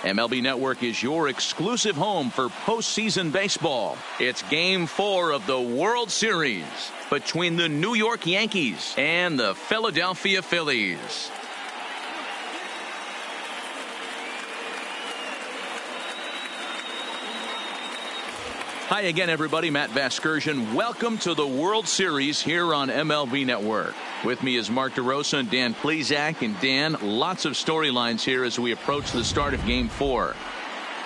MLB Network is your exclusive home for postseason baseball. It's Game 4 of the World Series between the New York Yankees and the Philadelphia Phillies. Hi again, everybody. Matt Vasgersian. Welcome to the World Series here on MLB Network. With me is Mark DeRosa and Dan Plesac. And Dan, lots of storylines here as we approach the start of Game 4.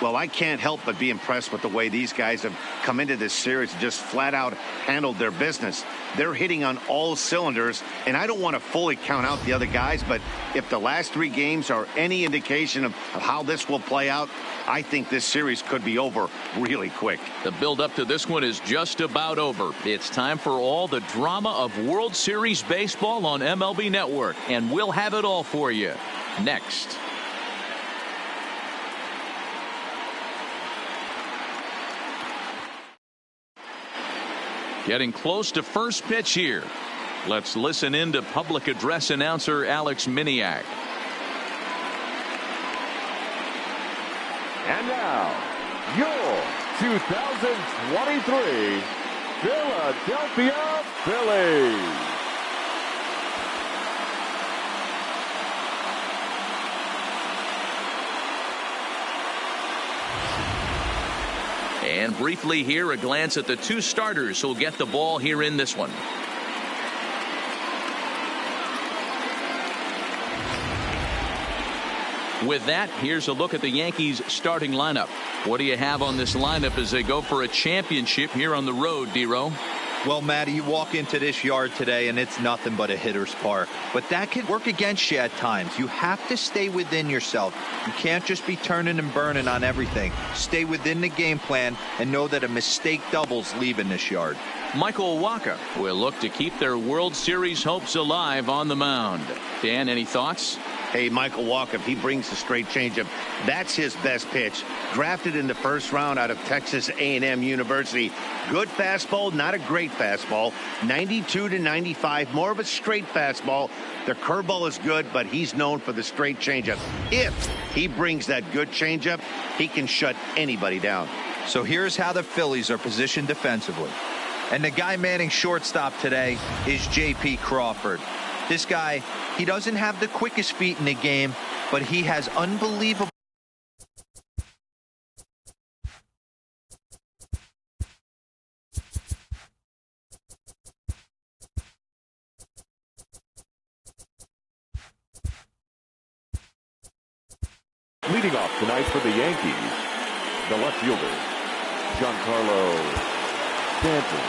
Well, I can't help but be impressed with the way these guys have come into this series and just flat out handled their business. They're hitting on all cylinders, and I don't want to fully count out the other guys, but if the last 3 games are any indication of how this will play out, I think this series could be over really quick. The build-up to this one is just about over. It's time for all the drama of World Series baseball on MLB Network, and we'll have it all for you next. Getting close to first pitch here. Let's listen in to public address announcer Alex Miniak. And now, your 2023 Philadelphia Phillies. And briefly here, a glance at the 2 starters who'll get the ball here in this one. With that, here's a look at the Yankees starting lineup. What do you have on this lineup as they go for a championship here on the road, D-Row? Well, Matty, you walk into this yard today and it's nothing but a hitter's park. But that can work against you at times. You have to stay within yourself. You can't just be turning and burning on everything. Stay within the game plan and know that a mistake doubles leaving this yard. Michael Wacha will look to keep their World Series hopes alive on the mound. Dan, any thoughts? Hey, Michael Wacha, if he brings the straight changeup, that's his best pitch. Drafted in the first round out of Texas A&M University. Good fastball, not a great fastball. 92 to 95, more of a straight fastball. The curveball is good, but he's known for the straight changeup. If he brings that good changeup, he can shut anybody down. So here's how the Phillies are positioned defensively. And the guy manning shortstop today is J.P. Crawford. This guy, he doesn't have the quickest feet in the game, but he has unbelievable. Leading off tonight for the Yankees, the left fielder, Giancarlo Stanton.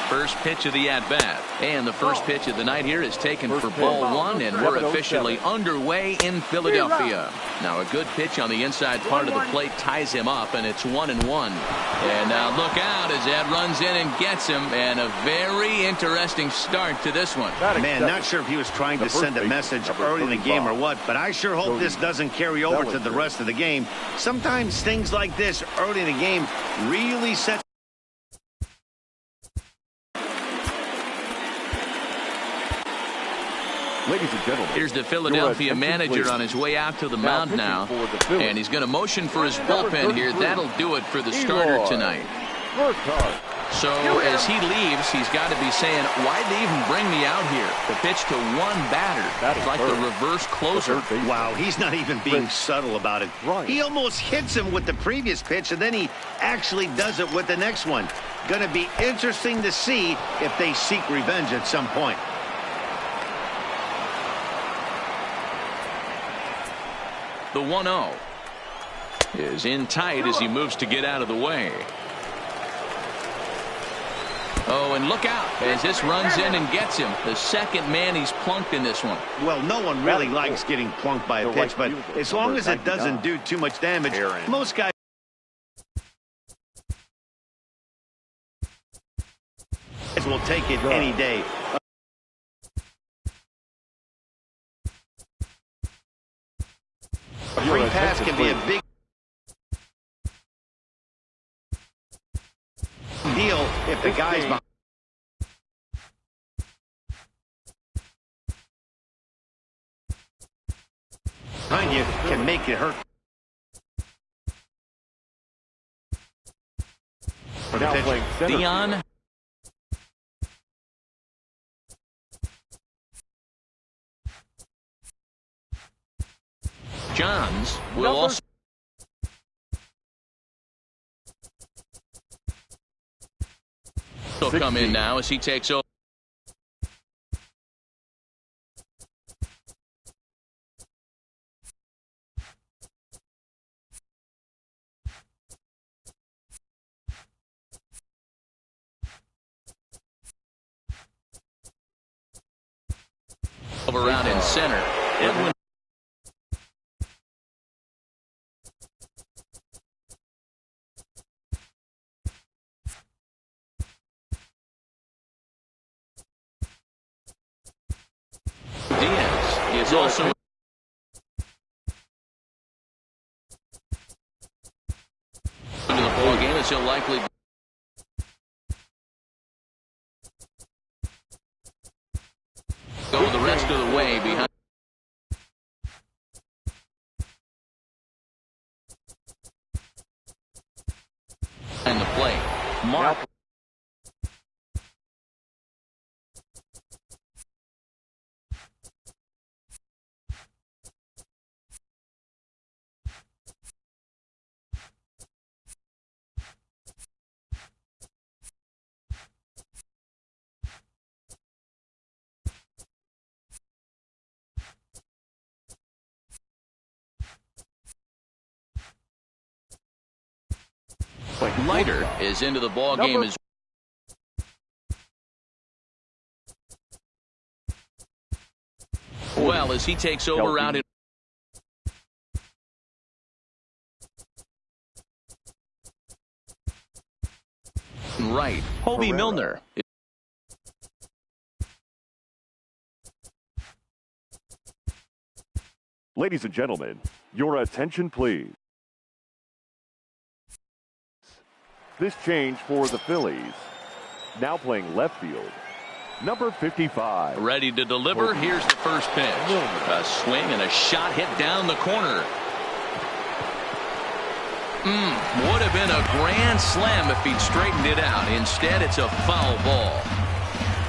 First pitch of the at-bat. And the first pitch of the night here is taken for ball 1, and we're officially underway in Philadelphia. Now a good pitch on the inside part of the plate ties him up, and it's 1-1. And now look out as that runs in and gets him, and a very interesting start to this one. Man, not sure if he was trying to send a message early in the game or what, but I sure hope this doesn't carry over to the rest of the game. Sometimes things like this early in the game really set. Ladies and gentlemen, here's the Philadelphia manager on his way out to the mound now, and he's going to motion for his bullpen here. That'll do it for the starter tonight. So as he leaves, he's got to be saying, why'd they even bring me out here? The pitch to one batter. It's like the reverse closer. Wow, he's not even being subtle about it. He almost hits him with the previous pitch, and then he actually does it with the next one. Going to be interesting to see if they seek revenge at some point. The 1-0 is in tight as he moves to get out of the way. Oh, and look out as this runs in and gets him. The second man he's plunked in this one. Well, no one really likes getting plunked by a pitch, but as long as it doesn't do too much damage, most guys will take it any day. A free pass can be a big deal if the guy's behind. behind you can make it hurt. Now playing center Dion. field. Johns will also come in now as he takes over. Around in center. Edwin. Diaz is also into the ball game as he'll likely go the rest of the way behind. And the play. Mark. Leiter is into the ball game as well as he takes over out in right. Hobie Milner. Ladies and gentlemen, your attention please. This change for the Phillies. Now playing left field, number 55. Ready to deliver. Here's the first pitch. A swing and a shot hit down the corner. Would have been a grand slam if he'd straightened it out. Instead, it's a foul ball.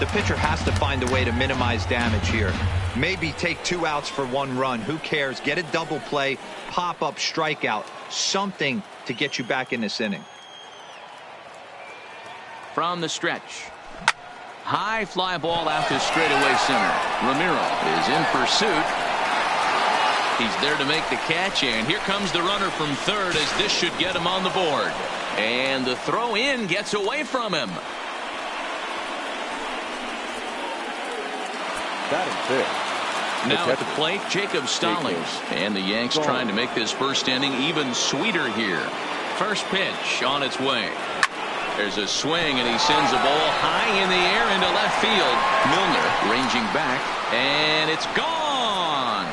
The pitcher has to find a way to minimize damage here. Maybe take 2 outs for 1 run. Who cares? Get a double play, pop up, strikeout, something to get you back in this inning. From the stretch. High fly ball out to straightaway center. Ramiro is in pursuit. He's there to make the catch, and here comes the runner from third as this should get him on the board. And the throw in gets away from him. Batting fifth. Now at the plate, Jacob Stallings. And the Yanks trying to make this first inning even sweeter here. First pitch on its way. There's a swing, and he sends a ball high in the air into left field. Milner ranging back, and it's gone.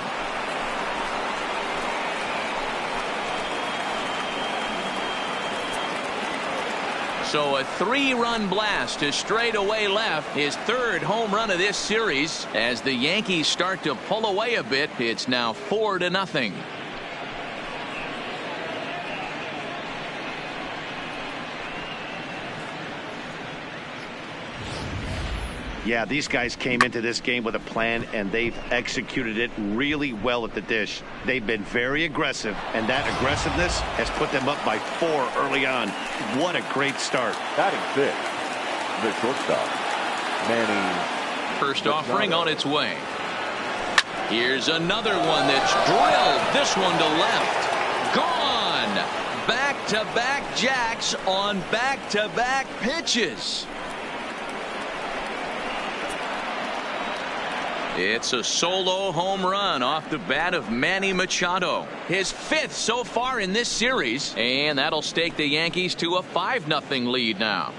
So a 3-run blast to straightaway left. His 3rd home run of this series. As the Yankees start to pull away a bit, it's now 4-0. Yeah, these guys came into this game with a plan, and they've executed it really well at the dish. They've been very aggressive, and that aggressiveness has put them up by 4 early on. What a great start. Batting fifth, the shortstop, Manny. First offering on its way. Here's another one that's drilled. This one to left. Gone. Back-to-back jacks on back-to-back pitches. It's a solo home run off the bat of Manny Machado. His 5th so far in this series. And that'll stake the Yankees to a 5-0 lead now.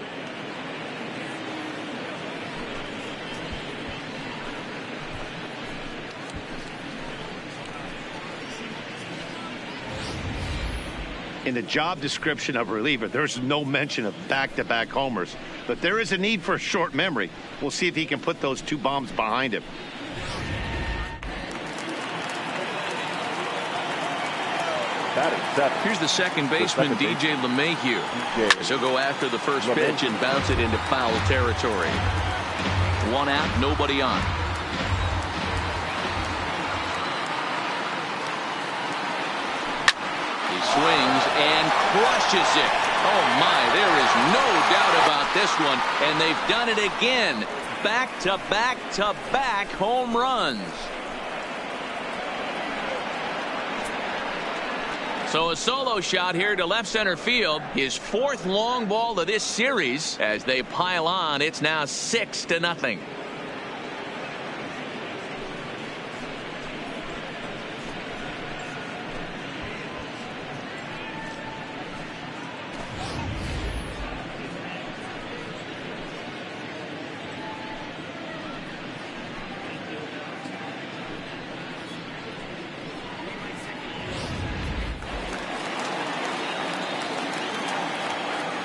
In the job description of reliever, there's no mention of back-to-back homers. But there is a need for a short memory. We'll see if he can put those 2 bombs behind him. Here's the second baseman, DJ LeMahieu. As he'll go after the first pitch and bounce it into foul territory. One out, nobody on. He swings and crushes it. Oh my, there is no doubt about this one. And they've done it again. Back-to-back-to-back home runs. So a solo shot here to left center field. His fourth long ball of this series. As they pile on, it's now 6-0.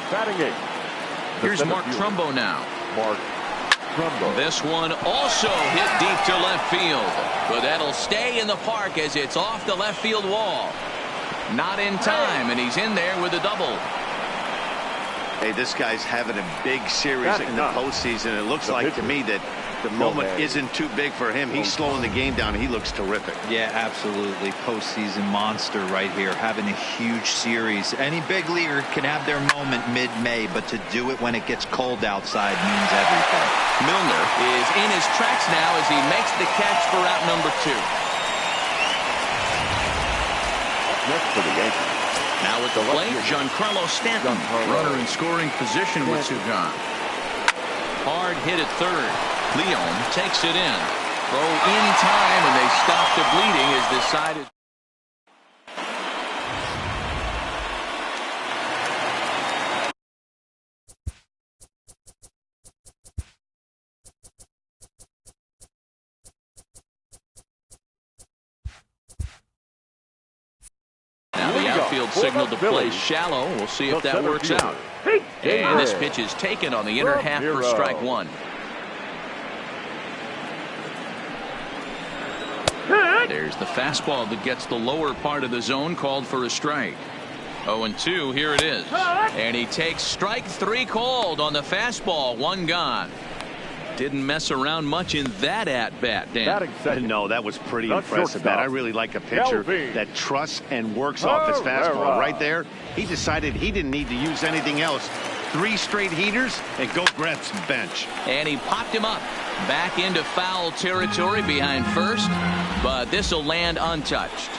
Batting eighth. Here's Mark Trumbo now. Mark Trumbo. This one also hit deep to left field. But that'll stay in the park as it's off the left field wall. Not in time, and he's in there with a double. Hey, this guy's having a big series in the postseason. It looks like to me that the moment isn't too big for him. He's slowing the game down. He looks terrific. Yeah, absolutely. Postseason monster right here, having a huge series. Any big leaguer can have their moment mid-May, but to do it when it gets cold outside means everything. Milner is in his tracks now as he makes the catch for out number 2. Next for the Yankees. Now at the plate, Giancarlo Stanton. Runner in scoring position with Sugan. Hard hit at third. Leon takes it in. Throw in time, and they stop the bleeding as this side is. Now the outfield signal to play shallow. We'll see if that works out. And this pitch is taken on the inner half for strike 1. There's the fastball that gets the lower part of the zone, called for a strike. 0-2, here it is. And he takes strike 3 called on the fastball. 1 gone. Didn't mess around much in that at-bat, Dan. No, that was pretty impressive. I really like a pitcher that trusts and works off his fastball. Right there, he decided he didn't need to use anything else. 3 straight heaters and go grab some bench. And he popped him up. Back into foul territory behind first, but this will land untouched.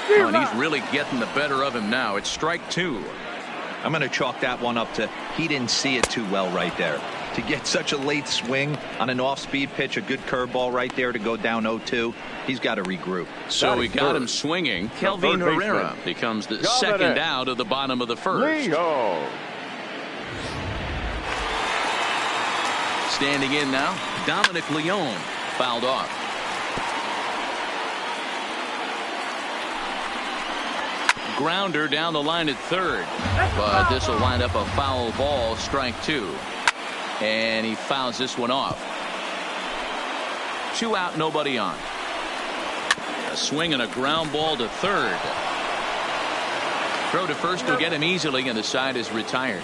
Oh, and he's really getting the better of him now. It's strike 2. I'm going to chalk that one up to he didn't see it too well right there. To get such a late swing on an off-speed pitch, a good curveball right there to go down 0-2, he's got to regroup. So we got him swinging. Kelvin Herrera becomes the second out of the bottom of the first. Standing in now, Dominic Leone, fouled off. Grounder down the line at third, but this will wind up a foul ball, strike 2. And he fouls this one off. 2 out, nobody on. A swing and a ground ball to third. Throw to first will get him easily, and the side is retired.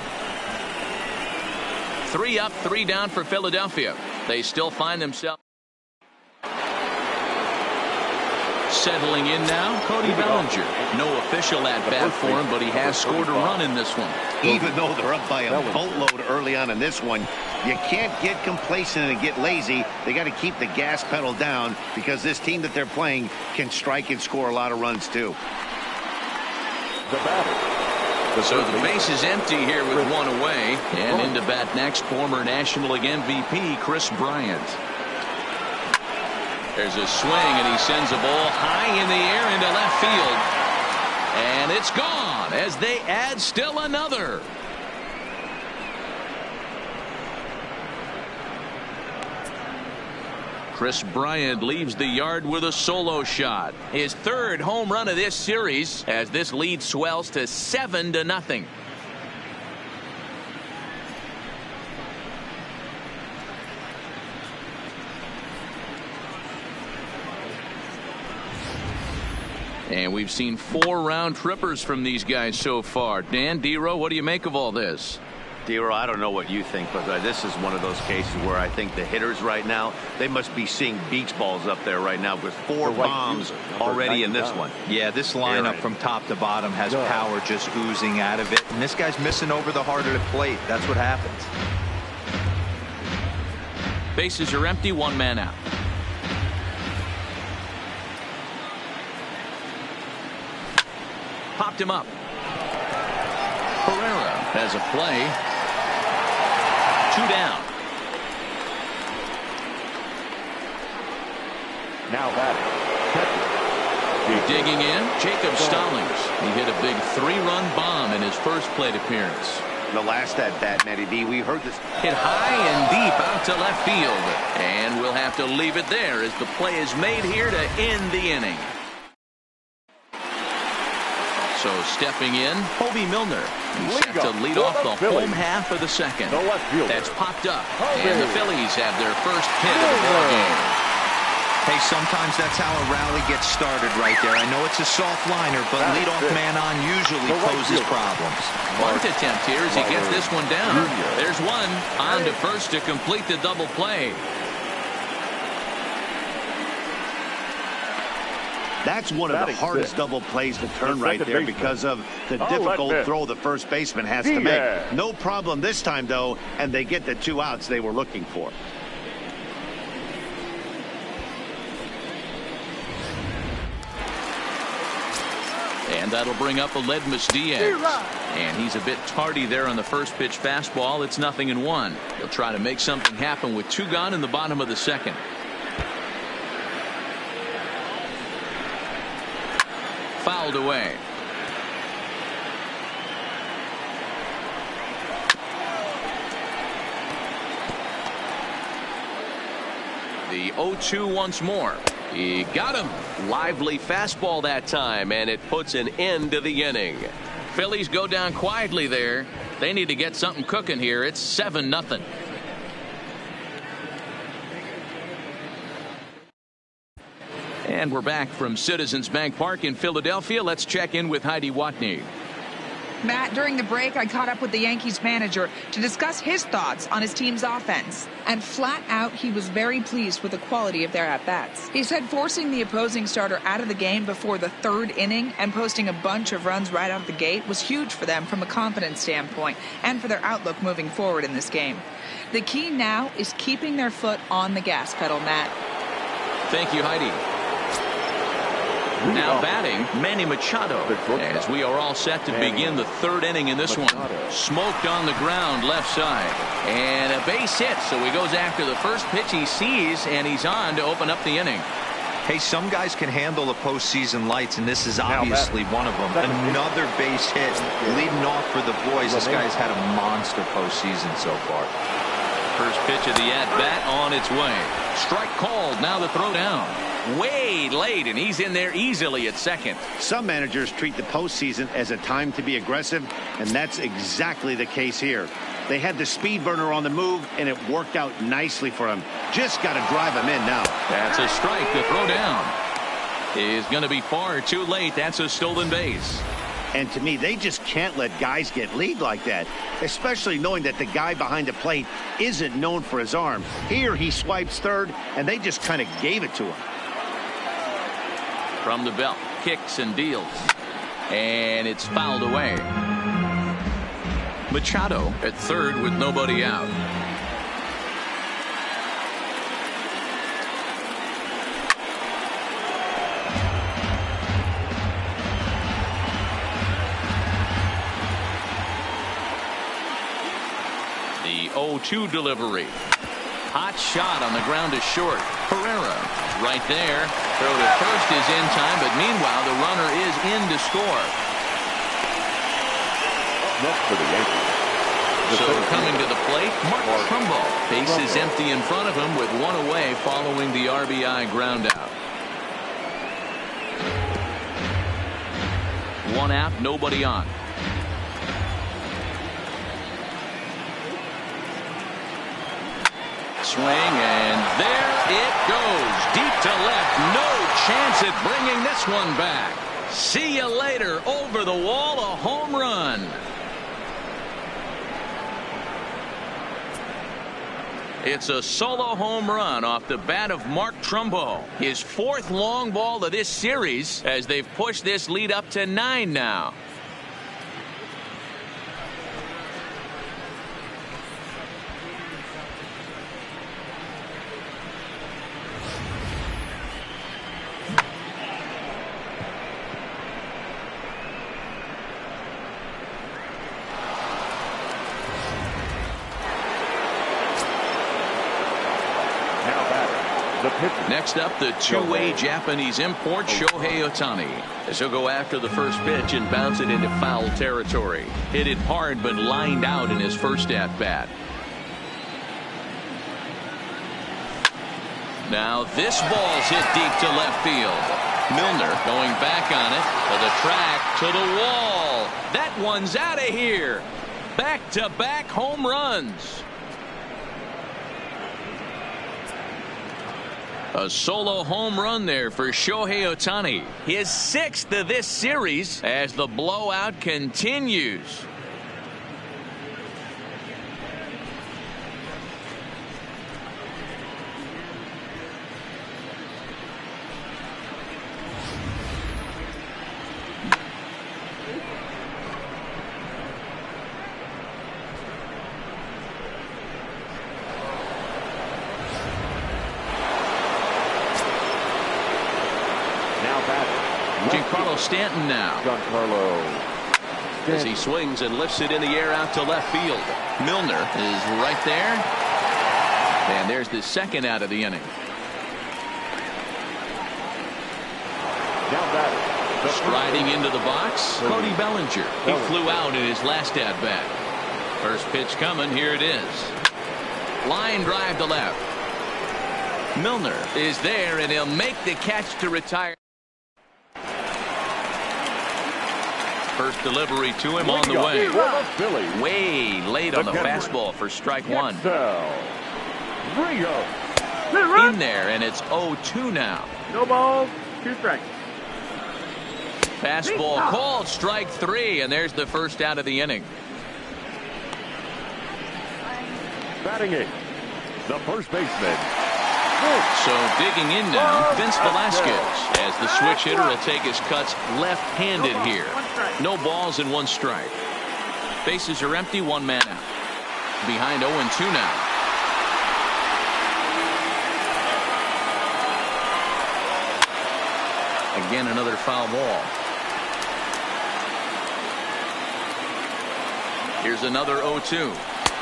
3 up, 3 down for Philadelphia. They still find themselves. Settling in now, Cody Bellinger. No official at-bat for him, but he has scored a run in this one. Even though they're up by a boatload early on in this one, you can't get complacent and get lazy. They got to keep the gas pedal down because this team that they're playing can strike and score a lot of runs too. The batter. So the base is empty here with 1 away. And into bat next, former National League MVP Kris Bryant. There's a swing, and he sends a ball high in the air into left field. And it's gone as they add still another. Kris Bryant leaves the yard with a solo shot. His 3rd home run of this series as this lead swells to 7-0. And we've seen 4 round trippers from these guys so far. Dan, D-Row, what do you make of all this? D-Row, I don't know what you think, but this is one of those cases where I think the hitters right now, they must be seeing beach balls up there right now with 4 bombs already in this one. Yeah, this lineup from top to bottom has power just oozing out of it. And this guy's missing over the heart of the plate. That's what happens. Bases are empty, 1 man out. Popped him up. Herrera has a play. 2 down. Now batting. Digging in, Jacob Stallings. He hit a big 3-run bomb in his first plate appearance. The last at bat, Matty B, we heard this. Hit high and deep out to left field. And we'll have to leave it there as the play is made here to end the inning. So stepping in, Hobie Milner. He's set to lead off the home half of the second. That's popped up, and the Phillies have their first hit of the ball game. Hey, sometimes that's how a rally gets started right there. I know it's a soft liner, but leadoff man on usually poses problems. Bunt attempt here as he gets this one down. There's one on to first to complete the double play. That's one of the hardest double plays to turn right there because of the difficult throw the first baseman has to make. No problem this time, though, and they get the 2 outs they were looking for. And that'll bring up Aledmys Diaz. And he's a bit tardy there on the first pitch fastball. It's 0-1. He'll try to make something happen with 2 gone in the bottom of the second. Fouled away. The 0-2 once more. He got him. Lively fastball that time, and it puts an end to the inning. Phillies go down quietly there. They need to get something cooking here. It's 7-0. And we're back from Citizens Bank Park in Philadelphia. Let's check in with Heidi Watney. Matt, during the break, I caught up with the Yankees manager to discuss his thoughts on his team's offense. And flat out, he was very pleased with the quality of their at-bats. He said forcing the opposing starter out of the game before the 3rd inning and posting a bunch of runs right out of the gate was huge for them from a confidence standpoint and for their outlook moving forward in this game. The key now is keeping their foot on the gas pedal, Matt. Thank you, Heidi. Now batting, Manny Machado, as we are all set to begin the 3rd inning in this one. Smoked on the ground left side, and a base hit, so he goes after the first pitch he sees, and he's on to open up the inning. Hey, some guys can handle the postseason lights, and this is obviously one of them. Another base hit leading off for the boys. This guy's had a monster postseason so far. First pitch of the at-bat on its way. Strike called, now the throw down. Way late, and he's in there easily at second. Some managers treat the postseason as a time to be aggressive, and that's exactly the case here. They had the speed burner on the move, and it worked out nicely for him. Just got to drive him in now. That's a strike. The throw down is going to be far too late. That's a stolen base. And to me, they just can't let guys get lead like that, especially knowing that the guy behind the plate isn't known for his arm. Here he swipes third, and they just kind of gave it to him. From the belt, kicks and deals, and it's fouled away. Machado at third with nobody out. The 0-2 delivery. Hot shot on the ground is short. Herrera right there. Throw to first is in time, but meanwhile the runner is in to score. Next for the Yankees. So coming to the plate, Mark Trumbo. Base is empty in front of him with 1 away following the RBI ground out. 1 out, nobody on. Swing, and there it goes. Deep to left. No chance at bringing this one back. See you later. Over the wall, a home run. It's a solo home run off the bat of Mark Trumbo. His 4th long ball of this series as they've pushed this lead up to 9 now. Next up, the two-way Japanese import, Shohei Ohtani, as he'll go after the first pitch and bounce it into foul territory. Hit it hard, but lined out in his first at-bat. Now this ball's hit deep to left field. Milner going back on it to the track, to the wall. That one's out of here. Back-to-back home runs. A solo home run there for Shohei Ohtani. His 6th of this series as the blowout continues. Giancarlo Stanton now. As he swings and lifts it in the air out to left field. Milner is right there. And there's the second out of the inning. Striding into the box, Cody Bellinger. He flew out in his last at bat. First pitch coming. Here it is. Line drive to left. Milner is there, and he'll make the catch to retire. First delivery to him on the way. Way late on the fastball for strike one. In there, and it's 0-2 now. No balls, 2 strikes. Fastball called, strike 3, and there's the first out of the inning. Batting it, the first baseman. So digging in now, Vince Velasquez, as the switch hitter will take his cuts left-handed here. No balls and 1 strike. Bases are empty, 1 man out. Behind 0-2 now. Again, another foul ball. Here's another 0-2.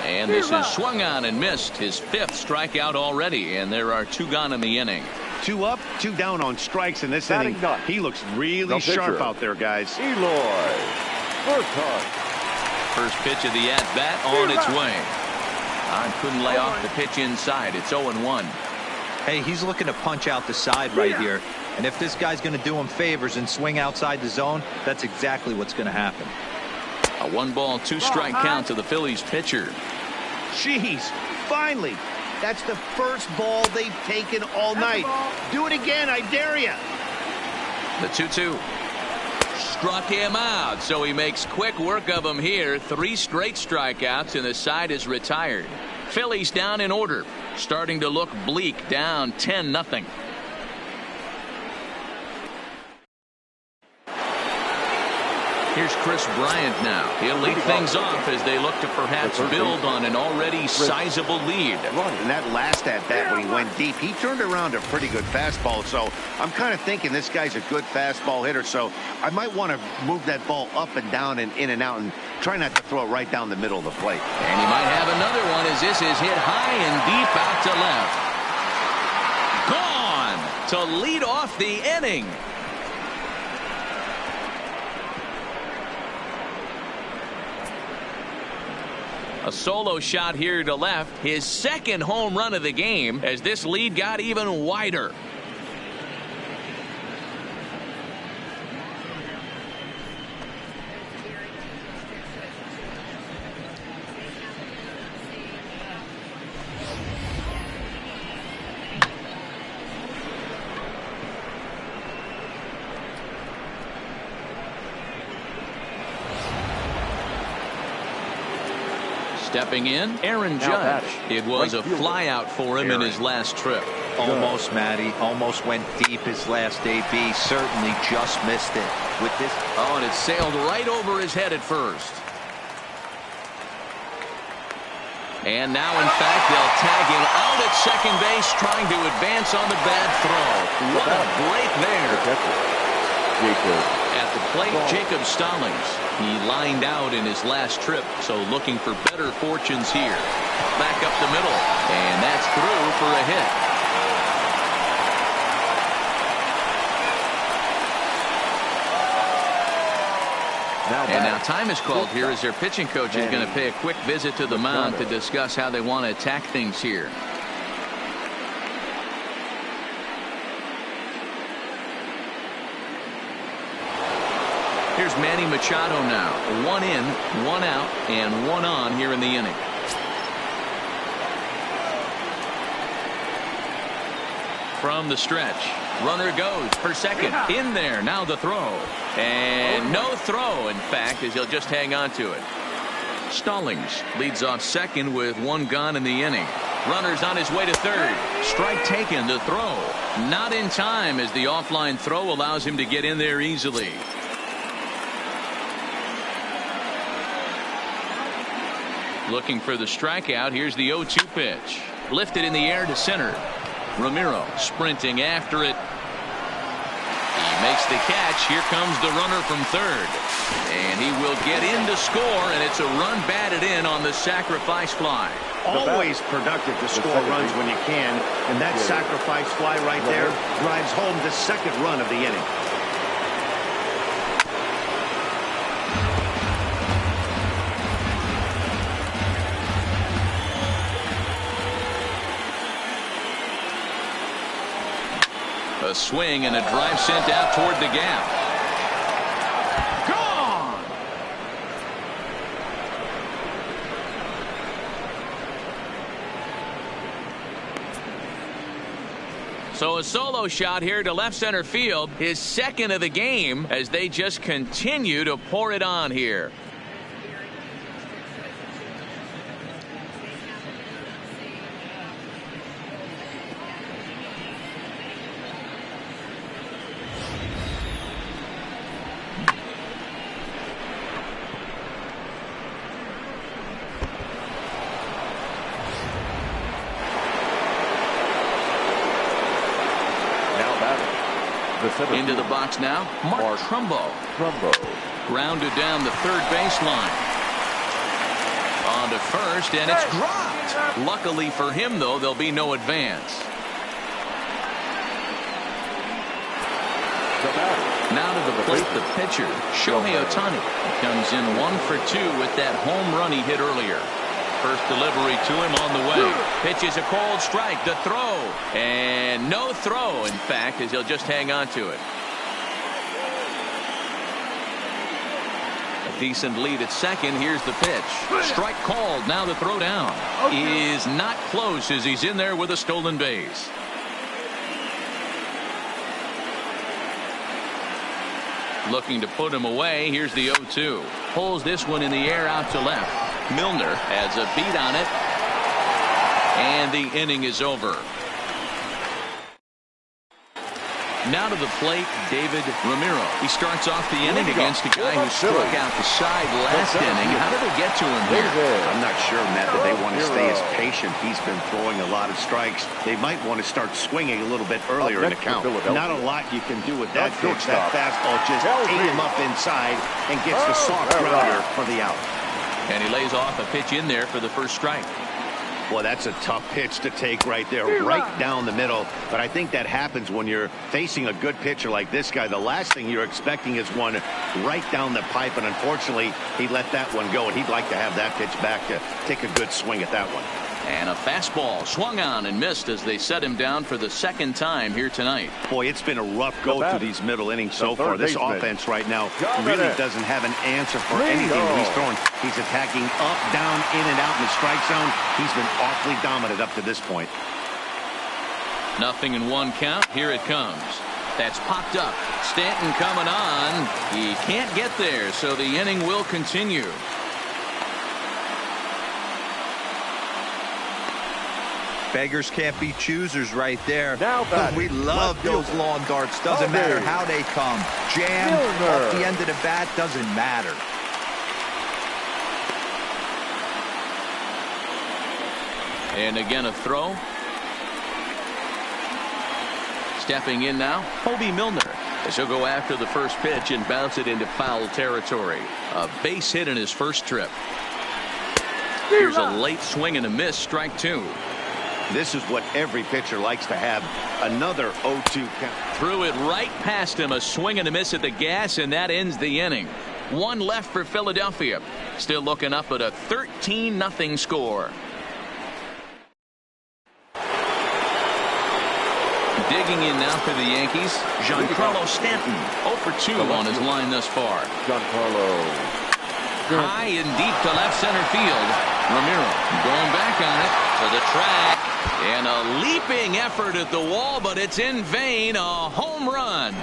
And this is swung on and missed. His 5th strikeout already, and there are 2 gone in the inning. 2 up, 2 down on strikes in this inning. He looks really sharp out there, guys. Eloy Urquhart. First pitch of the at-bat on its way. Couldn't lay off the pitch inside. It's 0-1. Hey, he's looking to punch out the side right here. And if this guy's going to do him favors and swing outside the zone, that's exactly what's going to happen. A 1-ball, 2-strike count to the Phillies pitcher. Jeez, finally. That's the first ball they've taken all night. Do it again, I dare you. The 2-2. Struck him out, so he makes quick work of him here. 3 straight strikeouts, and the side is retired. Phillies down in order. Starting to look bleak, down 10-0. Here's Chris Bryant now. He'll lead things off as they look to perhaps build on an already sizable lead. In that last at-bat when he went deep, he turned around a pretty good fastball. So I'm kind of thinking this guy's a good fastball hitter. So I might want to move that ball up and down and in and out and try not to throw it right down the middle of the plate. And he might have another one as this is hit high and deep out to left. Gone to lead off the inning. A solo shot here to left. His 2nd home run of the game as this lead got even wider. Stepping in, Aaron Judge. It was a flyout for him in his last trip. Almost, Matty. Almost went deep his last AB. Certainly just missed it. With this. Oh, and it sailed right over his head at first. And now, in fact, they'll tag him out at second base, trying to advance on the bad throw. What a break there. At the plate, Jacob Stallings. He lined out in his last trip, so looking for better fortunes here. Back up the middle, and that's through for a hit. And now time is called here as their pitching coach is going to pay a quick visit to the mound to discuss how they want to attack things here. Here's Manny Machado now. 1 in, 1 out, and 1 on here in the inning. From the stretch, runner goes for second. In there, now the throw. And no throw, in fact, as he'll just hang on to it. Stallings leads off second with 1 gone in the inning. Runner's on his way to third. Strike taken, the throw. Not in time as the offline throw allows him to get in there easily. Looking for the strikeout. Here's the 0-2 pitch. Lifted in the air to center. Ramiro sprinting after it. He makes the catch. Here comes the runner from third. And he will get in to score, and it's a run batted in on the sacrifice fly. Always productive to score runs when you can, and that sacrifice fly right there drives home the second run of the inning. A swing and a drive sent out toward the gap. Gone! So a solo shot here to left center field, his second of the game, as they just continue to pour it on here. Into the box now, Mark Trumbo. Grounded down the third baseline. On to first, and it's dropped. Luckily for him, though, there'll be no advance. Now to the plate, the pitcher, Shohei Ohtani. Comes in 1 for 2 with that home run he hit earlier. First delivery to him on the way. Pitch is a cold strike. The throw. And no throw, in fact, as he'll just hang on to it. A decent lead at second. Here's the pitch. Strike called. Now the throw down. Is not close as he's in there with a stolen base. Looking to put him away. Here's the 0-2. Pulls this one in the air out to left. Milner has a beat on it, and the inning is over. Now to the plate, David Ramiro. He starts off the inning against a guy who struck out the side last inning. How did they get to him here? I'm not sure, Matt, that they want to stay as patient. He's been throwing a lot of strikes. They might want to start swinging a little bit earlier in the count. Not a lot you can do with that pitch. That fastball just ate him up inside and gets the soft grounder for the out. And he lays off a pitch in there for the first strike. Well, that's a tough pitch to take right there, right down the middle. But I think that happens when you're facing a good pitcher like this guy. The last thing you're expecting is one right down the pipe, and unfortunately, he let that one go, and he'd like to have that pitch back to take a good swing at that one. And a fastball swung on and missed as they set him down for the second time here tonight. Boy, it's been a rough go through these middle innings so far. This offense right now really doesn't have an answer for anything he's throwing. He's attacking up, down, in and out in the strike zone. He's been awfully dominant up to this point. Nothing in 1 count. Here it comes. That's popped up. Stanton coming on. He can't get there, so the inning will continue. Beggars can't be choosers right there. Now batting, we love those lawn darts. Doesn't matter how they come. Jam off the end of the bat, doesn't matter. And again a throw. Stepping in now, Hoby Milner, as he'll go after the first pitch and bounce it into foul territory. A base hit in his first trip. Here's a late swing and a miss, strike two. This is what every pitcher likes to have. Another 0-2 count. Threw it right past him, a swing and a miss at the gas, and that ends the inning. One left for Philadelphia. Still looking up at a 13-0 score. Digging in now for the Yankees, Giancarlo Stanton, 0 for 2 on his line thus far. Giancarlo. High and deep to left center field. Ramiro going back on it to the track. And a leaping effort at the wall, but it's in vain. A home run.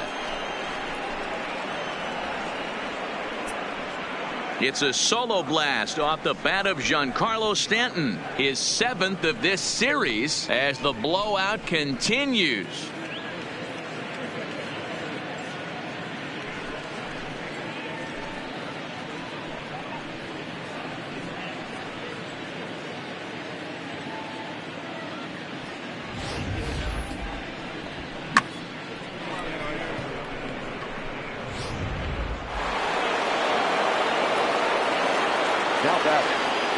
It's a solo blast off the bat of Giancarlo Stanton, his 7th of this series as the blowout continues.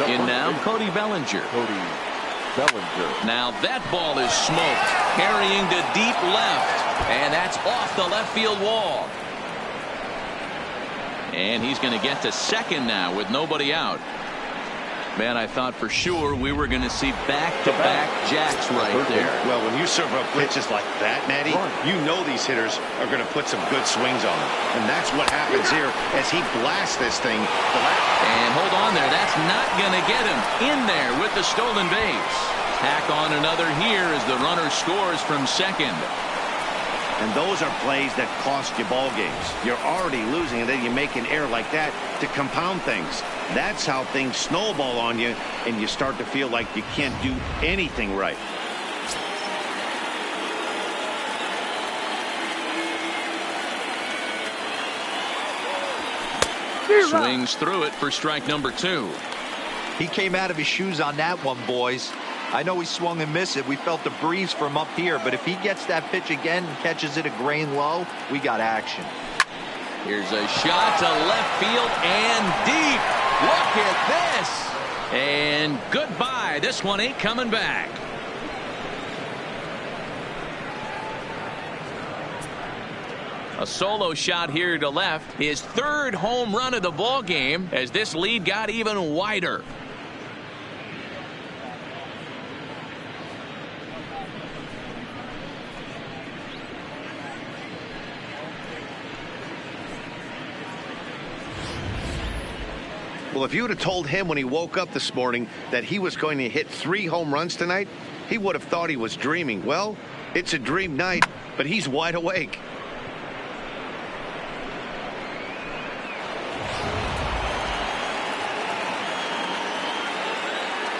In now, Cody Bellinger. Now that ball is smoked, carrying to deep left, and that's off the left field wall. And he's going to get to second now with nobody out. Man, I thought for sure we were going to see back-to-back jacks right there. Well, when you serve up pitches like that, Matty, you know these hitters are going to put some good swings on them. And that's what happens here as he blasts this thing. And hold on there. That's not going to get him in there with the stolen base. Tack on another here as the runner scores from second. And those are plays that cost you ball games. You're already losing, and then you make an error like that to compound things. That's how things snowball on you, and you start to feel like you can't do anything right. Swings through it for strike number 2. He came out of his shoes on that one, boys. I know he swung and missed it. We felt the breeze from up here, but if he gets that pitch again and catches it a grain low, we got action. Here's a shot to left field and deep. Look at this. And goodbye. This one ain't coming back. A solo shot here to left. His 3rd home run of the ball game as this lead got even wider. Well, if you would have told him when he woke up this morning that he was going to hit 3 home runs tonight, he would have thought he was dreaming. Well, it's a dream night, but he's wide awake.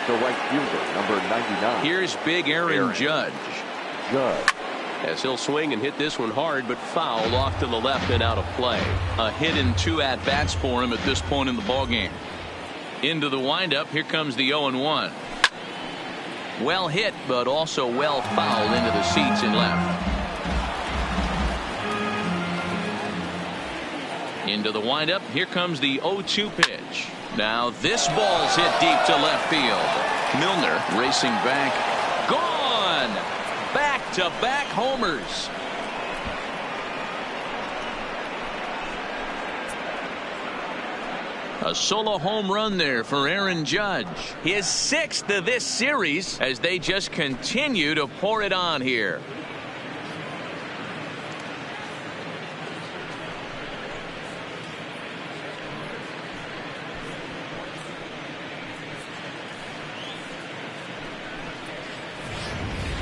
The right fielder, number 99. Here's big Aaron Judge. As he'll swing and hit this one hard, but foul off to the left and out of play. A hit and 2 at-bats for him at this point in the ballgame. Into the windup. Here comes the 0-1. Well hit, but also well fouled into the seats and left. Into the windup. Here comes the 0-2 pitch. Now this ball's hit deep to left field. Milner racing back. Gone! Back-to-back homers. A solo home run there for Aaron Judge. His 6th of this series as they just continue to pour it on here.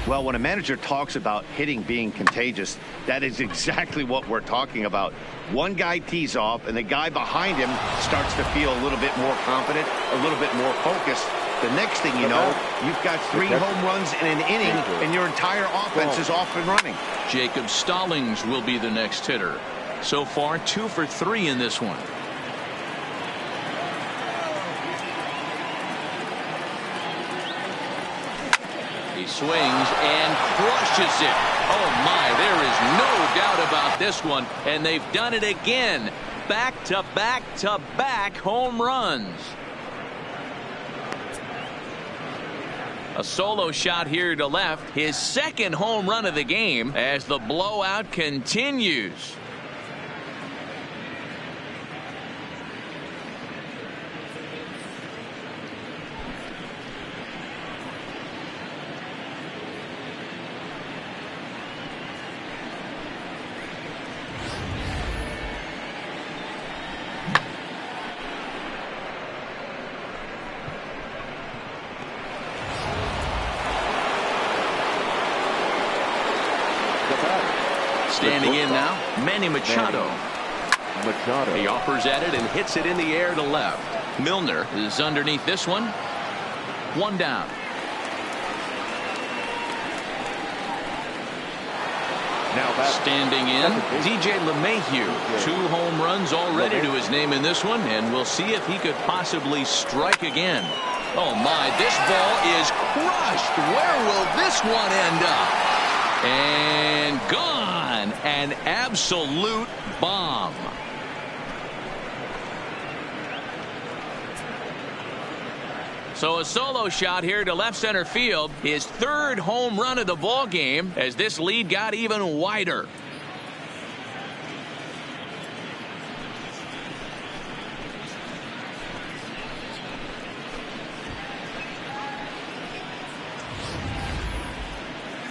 Well, when a manager talks about hitting being contagious, that is exactly what we're talking about. One guy tees off, and the guy behind him starts to feel a little bit more confident, a little bit more focused, The next thing you know, you've got 3 home runs in an inning, and your entire offense is off and running. Jacob Stallings will be the next hitter. So far, 2 for 3 in this one. He swings and crushes it. Oh my, there is no doubt about this one. And they've done it again. Back to back to back home runs. A solo shot here to left. His second home run of the game as the blowout continues. Standing in now, Manny Machado. He offers at it and hits it in the air to left. Milner is underneath this one. 1 down. Now standing in, DJ LeMahieu. 2 home runs already to his name in this one, and we'll see if he could possibly strike again. Oh my, this ball is crushed. Where will this one end up? And gone. An absolute bomb. So a solo shot here to left center field. His 3rd home run of the ball game as this lead got even wider.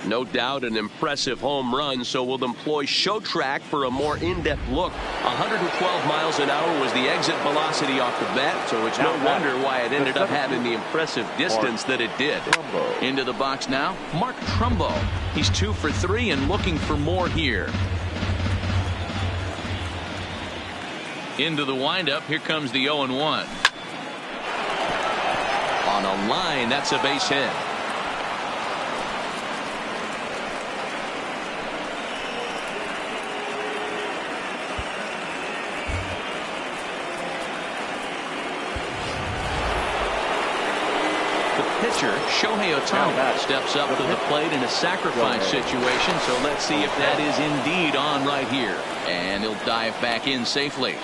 No doubt an impressive home run, so we'll employ ShowTrack for a more in-depth look. 112 miles an hour was the exit velocity off the bat, so it's no wonder why it ended up having the impressive distance that it did. Into the box now, Mark Trumbo. He's 2 for 3 and looking for more here. Into the windup, here comes the 0-1. On a line, that's a base hit. Pitcher Shohei Ohtani steps up to the plate in a sacrifice situation, so let's see if that is indeed on right here. And he'll dive back in safely.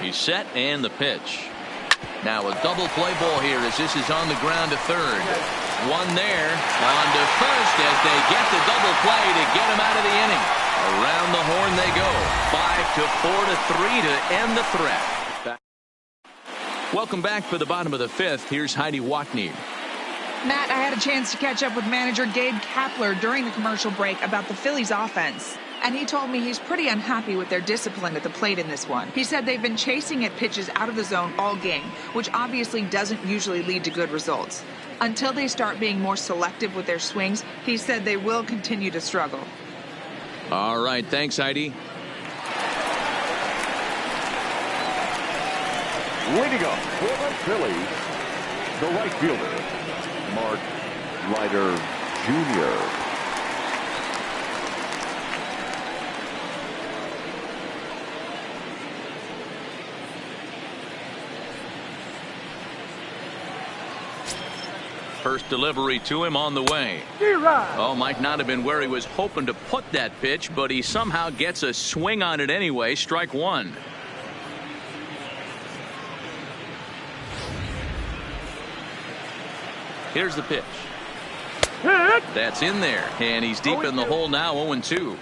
He's set, and the pitch. Now a double play ball here as this is on the ground to third. 1 there, on to first as they get the double play to get him out of the inning. Around the horn they go. 5-4-3 to end the threat. Welcome back for the bottom of the 5th. Here's Heidi Watney. Matt, I had a chance to catch up with manager Gabe Kapler during the commercial break about the Phillies offense. And he told me he's pretty unhappy with their discipline at the plate in this one. He said they've been chasing at pitches out of the zone all game, which obviously doesn't usually lead to good results. Until they start being more selective with their swings, he said they will continue to struggle. All right, thanks, Heidi. Leading up for the Phillies, the right fielder, Mark Leiter Jr. First delivery to him on the way. Oh, might not have been where he was hoping to put that pitch, but he somehow gets a swing on it anyway. Strike 1. Here's the pitch. That's in there, and he's deep in the hole now. 0-2.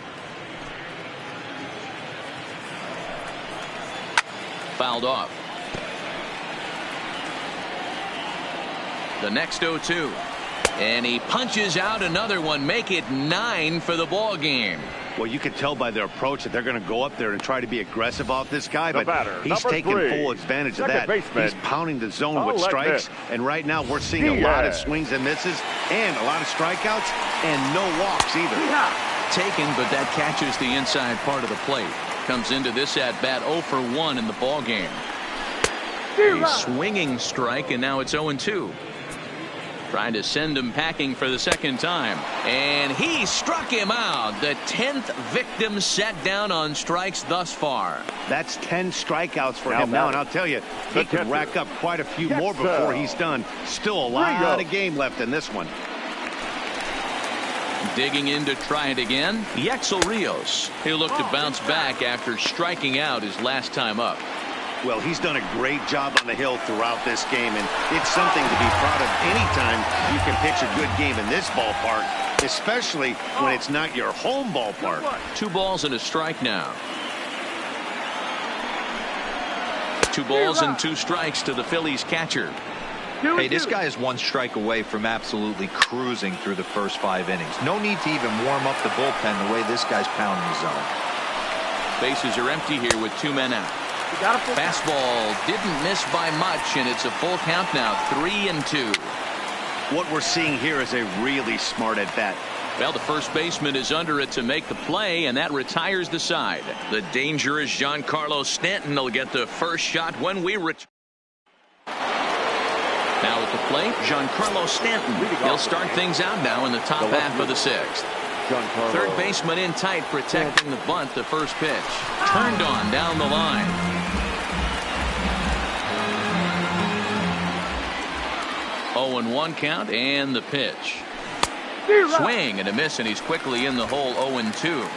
Fouled off. The next 0-2, and he punches out another one. Make it 9 for the ball game. Well, you can tell by their approach that they're going to go up there and try to be aggressive off this guy, but he's taking full advantage of that. He's pounding the zone with strikes, and right now we're seeing a lot of swings and misses and a lot of strikeouts and no walks either. Taken, but that catches the inside part of the plate. comes into this at bat 0 for 1 in the ball game. A swinging strike, and now it's 0-2. Trying to send him packing for the second time. And he struck him out. The 10th victim set down on strikes thus far. That's 10 strikeouts for him now, and I'll tell you, he could rack up quite a few more before he's done. Still a lot of game left in this one. Digging in to try it again, Yexel Rios. He'll look to bounce back after striking out his last time up. Well, he's done a great job on the hill throughout this game, and it's something to be proud of anytime you can pitch a good game in this ballpark, especially when it's not your home ballpark. 2 balls and a strike now. 2 balls and 2 strikes to the Phillies catcher. Hey, this guy is 1 strike away from absolutely cruising through the first 5 innings. No need to even warm up the bullpen the way this guy's pounding the zone. Bases are empty here with 2 men out. Fastball didn't miss by much, and it's a full count now, 3-2. What we're seeing here is a really smart at bat. Well, the first baseman is under it to make the play, and that retires the side. The dangerous Giancarlo Stanton will get the first shot when we return. Now at the plate, Giancarlo Stanton. He'll start things out now in the top half of the 6th. Third baseman in tight, protecting the bunt. The first pitch turned on down the line. 0-1 count, and the pitch. Swing and a miss, and he's quickly in the hole. 0-2.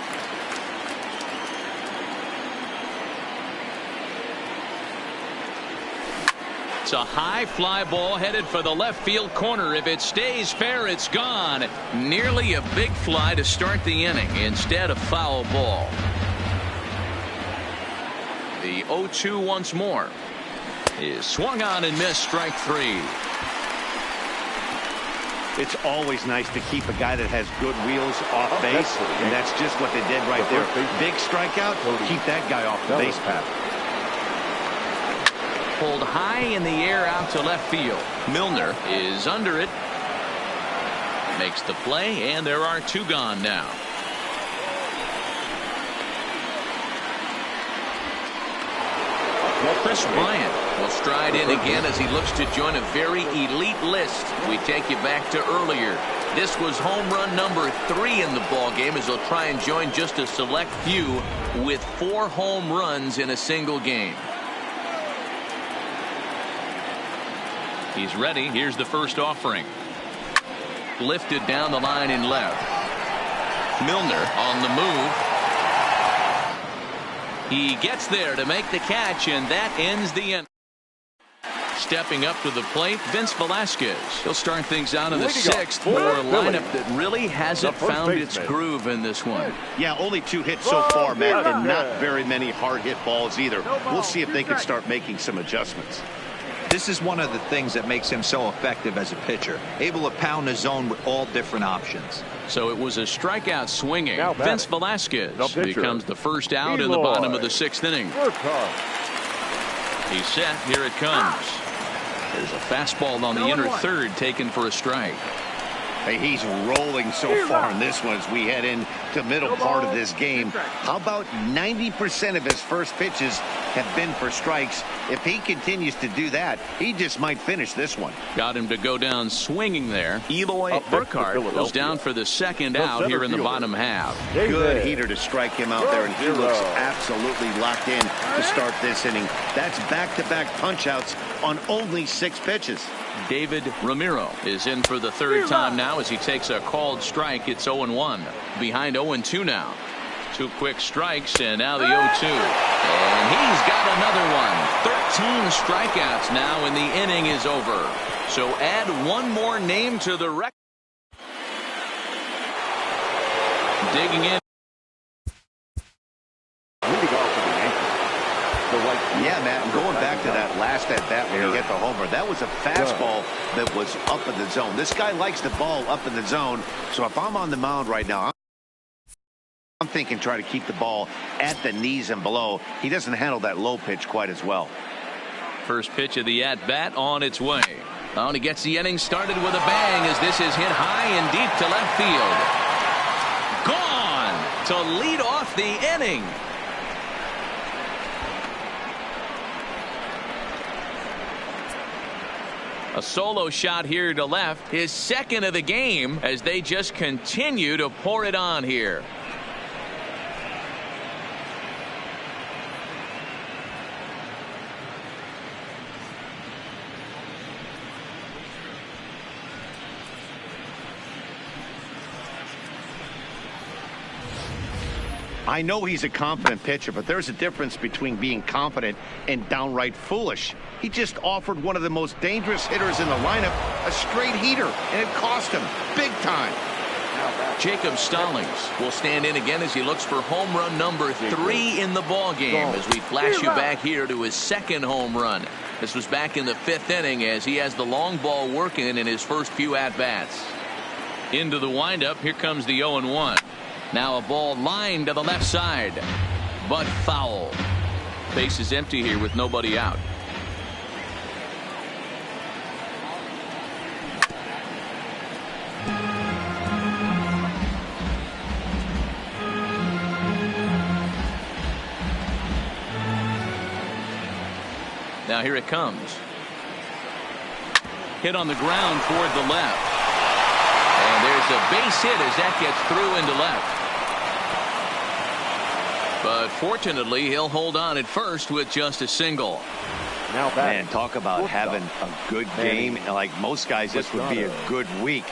It's a high fly ball headed for the left field corner. If it stays fair, it's gone. Nearly a big fly to start the inning. Instead, a foul ball. The 0-2 once more is swung on and missed. Strike 3. It's always nice to keep a guy that has good wheels off base, and that's just what they did right there. Big strikeout, keep that guy off the base path. Pulled high in the air out to left field. Milner is under it. Makes the play, and there are 2 gone now. Chris Bryant will stride in again as he looks to join a very elite list. We take you back to earlier. This was home run number 3 in the ball game, as he'll try and join just a select few with 4 home runs in a single game. He's ready. Here's the first offering. Lifted down the line in left. Milner on the move. He gets there to make the catch, and that ends the end. Stepping up to the plate, Vince Velasquez. He'll start things out in the 6th for a lineup that really hasn't found its groove in this one. Yeah, only 2 hits so far, Matt, and not very many hard hit balls either. We'll see if they can start making some adjustments. This is one of the things that makes him so effective as a pitcher, able to pound the zone with all different options. So it was a strikeout swinging. Vince Velasquez becomes the first out in the bottom of the 6th inning. He's set. Here it comes. There's a fastball on the inner third taken for a strike. Hey, he's rolling so far in this one as we head into the middle part of this game. How about 90% of his first pitches have been for strikes? If he continues to do that, he just might finish this one. Got him to go down swinging there. Eloy Burkhart goes down for the second out here in the bottom half. Good heater to strike him out there, and he looks absolutely locked in to start this inning. That's back-to-back punch-outs on only 6 pitches. David Ramiro is in for the 3rd time now as he takes a called strike. It's 0-1. Behind 0-2 now. 2 quick strikes, and now the 0-2. And he's got another one. 13 strikeouts now, and the inning is over. So add 1 more name to the record. Digging in. Yeah, Matt, and going back to that last at-bat when he hit the homer, that was a fastball that was up in the zone. This guy likes the ball up in the zone, so if I'm on the mound right now, I'm thinking try to keep the ball at the knees and below. He doesn't handle that low pitch quite as well. First pitch of the at-bat on its way. Oh, and he gets the inning started with a bang as this is hit high and deep to left field. Gone to lead off the inning. A solo shot here to left, his second of the game, as they just continue to pour it on here. I know he's a confident pitcher, but there's a difference between being confident and downright foolish. He just offered one of the most dangerous hitters in the lineup a straight heater, and it cost him big time. Jacob Stallings will stand in again as he looks for home run number 3 in the ball game, as we flash you back here to his second home run. This was back in the 5th inning, as he has the long ball working in his first few at-bats. Into the windup, here comes the 0-1. Now a ball lined to the left side, but foul. Base is empty here with nobody out. Now here it comes. Hit on the ground toward the left. And there's a base hit as that gets through into left. But fortunately, he'll hold on at first with just a single. Now man, talk about having a good game. Like most guys, this would be a good week.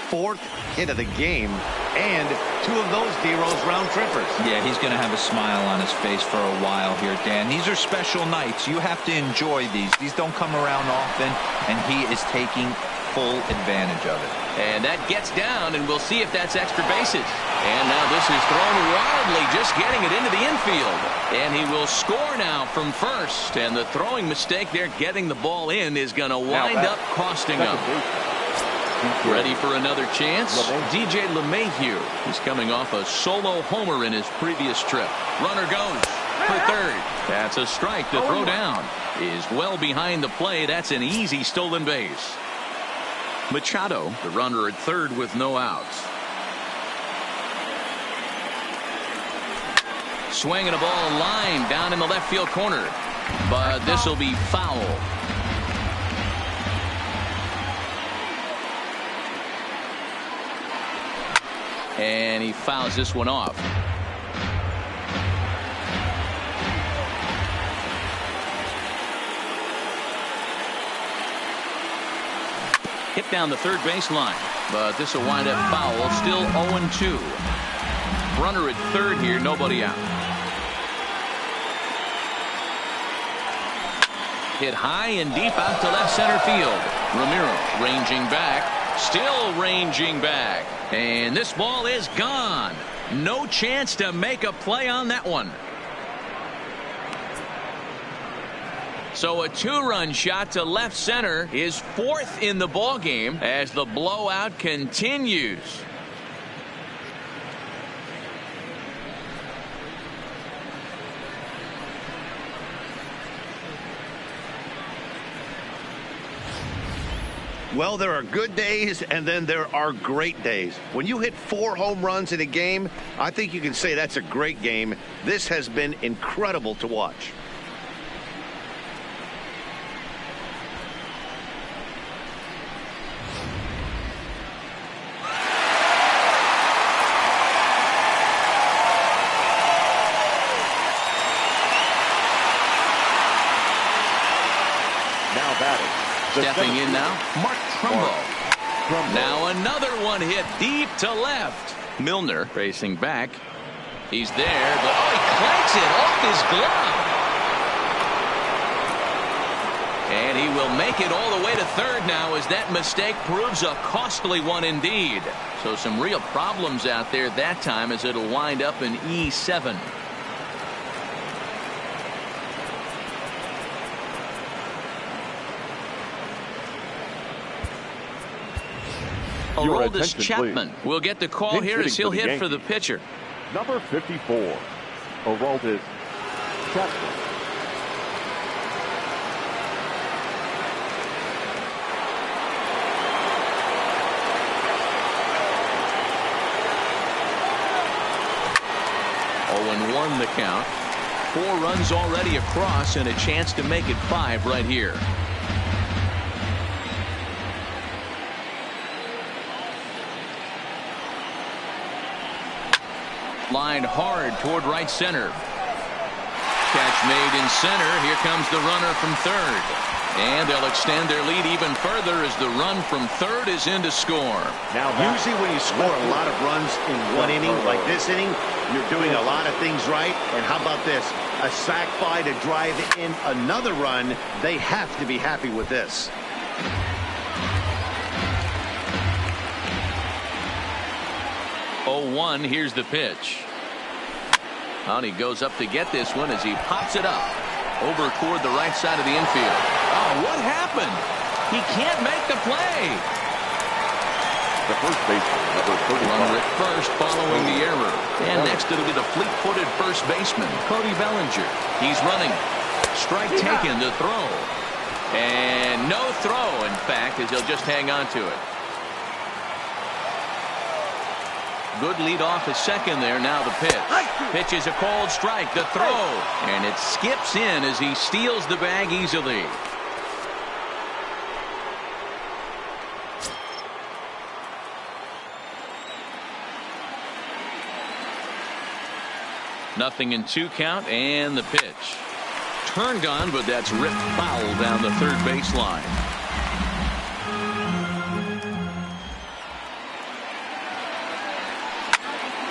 4th hit of the game, and 2 of those D-Rose round trippers. Yeah, he's going to have a smile on his face for a while here, Dan. These are special nights. You have to enjoy these. These don't come around often, and he is taking full advantage of it. And that gets down, and we'll see if that's extra bases. And now this is thrown wildly, just getting it into the infield. And he will score now from first. And the throwing mistake there, getting the ball in, is going to wind up costing him. Ready for another chance? DJ LeMahieu is coming off a solo homer in his previous trip. Runner goes for third. That's a strike to throw down. Is well behind the play. That's an easy stolen base. Machado, the runner at third with no outs. Swinging a ball line down in the left field corner. But this will be foul. And he fouls this one off. Hit down the third baseline, but this will wind up foul. Still 0-2. Runner at third here, nobody out. Hit high and deep out to left center field. Ramiro ranging back, still ranging back, and this ball is gone. No chance to make a play on that one. So a 2-run shot to left center is 4th in the ball game as the blowout continues. Well, there are good days and then there are great days. When you hit 4 home runs in a game, I think you can say that's a great game. This has been incredible to watch. Stepping in now, Mark Trumbo. Now another one hit deep to left. Milner racing back. He's there, but he clanks it off his glove. And he will make it all the way to third now, as that mistake proves a costly one indeed. So some real problems out there that time, as it'll wind up in E7. Aroldis Chapman will get the call here as he'll hit for the pitcher. Number 54, Aroldis Chapman. Won the count. 4 runs already across and a chance to make it 5 right here. Lined hard toward right center. Catch made in center. Here comes the runner from third. And they'll extend their lead even further as the run from third is in to score. Now, usually when you score a lot of runs in one inning, like this inning, you're doing a lot of things right. And how about this? A sac fly to drive in another run. They have to be happy with this. Oh, 1. Here's the pitch. And he goes up to get this one as he pops it up over toward the right side of the infield. Oh, what happened? He can't make the play. The first baseman, number 35. Runner at first following the error. And next it'll be the fleet-footed first baseman, Cody Bellinger. He's running. Strike taken to throw. And no throw, in fact, as he'll just hang on to it. Good lead off at second there. Now the pitch. Pitch is a called strike. The throw. And it skips in as he steals the bag easily. Nothing in 2 count, and the pitch. Turned on, but that's ripped foul down the third baseline.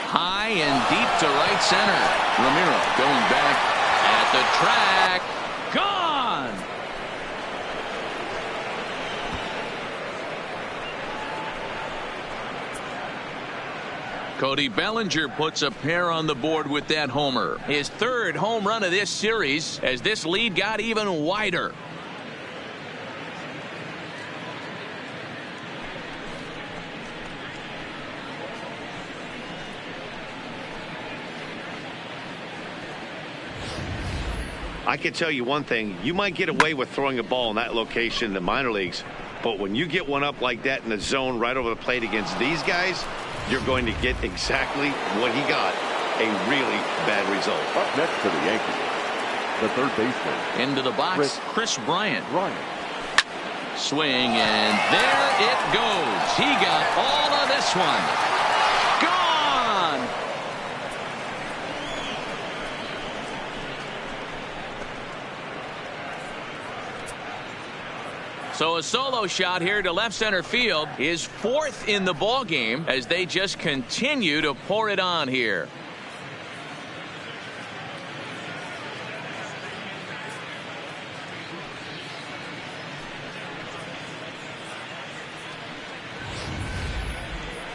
High and deep to right center. Ramiro going back at the track. Gone! Cody Bellinger puts a pair on the board with that homer. His third home run of this series as this lead got even wider. I can tell you one thing. You might get away with throwing a ball in that location in the minor leagues, but when you get one up like that in the zone right over the plate against these guys, you're going to get exactly what he got, a really bad result. Up next to the Yankees, the third baseman. Into the box, Chris Bryant. Swing, and there it goes. He got all of this one. Gone! So a solo shot here to left center field is 4th in the ball game as they just continue to pour it on here.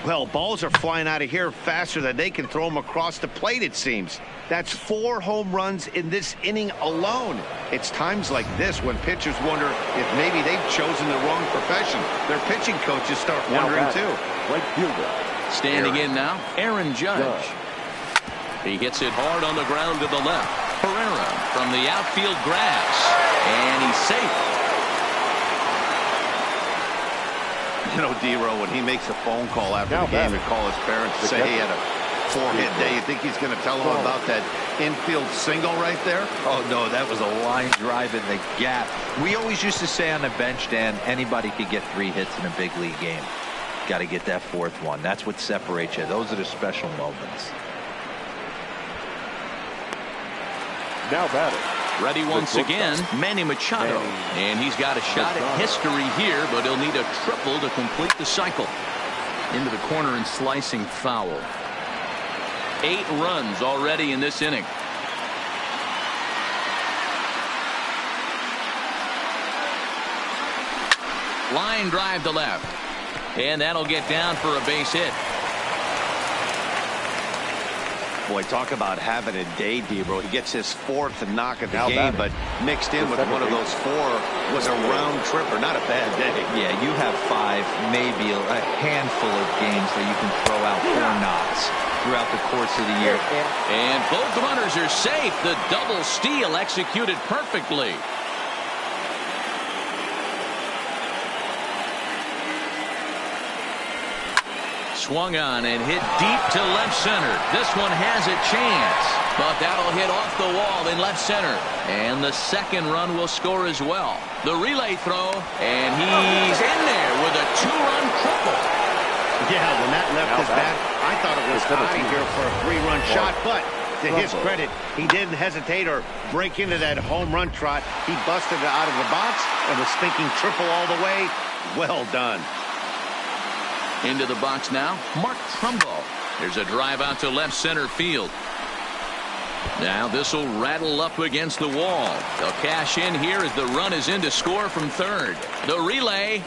Well, balls are flying out of here faster than they can throw them across the plate, it seems. That's 4 home runs in this inning alone. It's times like this when pitchers wonder if maybe they've chosen the wrong profession. Their pitching coaches start wondering too. Right fielder. Standing in now, Aaron Judge. He hits it hard on the ground to the left. Pereira from the outfield grass. And he's safe. You know, D-Row, when he makes a phone call after the game and call his parents to say he had a 4-hit day, you think he's going to tell them about that infield single right there? Oh, no, that was a line drive in the gap. We always used to say on the bench, Dan, anybody could get 3 hits in a big league game. Got to get that 4th one. That's what separates you. Those are the special moments. Now batting. Ready once again, Manny Machado. And he's got a shot at history here, but he'll need a triple to complete the cycle. Into the corner and slicing foul. 8 runs already in this inning. Line drive to left. And that'll get down for a base hit. Boy, talk about having a day, D-Bro. He gets his 4th knock of the game, but mixed in with one of those 4 was a round tripper. Not a bad day. Yeah, you have 5, maybe a handful of games that you can throw out 4 knocks throughout the course of the year. And both runners are safe. The double steal executed perfectly. Swung on and hit deep to left center. This one has a chance, but that'll hit off the wall in left center. And the second run will score as well. The relay throw, and he's in there with a 2-run triple. Yeah, when that left his bat, I thought it was out of here for a 3-run shot, but to his credit, he didn't hesitate or break into that home run trot. He busted it out of the box and was thinking triple all the way. Well done. Into the box now, Mark Trumbo. There's a drive out to left center field. Now this will rattle up against the wall. They'll cash in here as the run is in to score from third. The relay.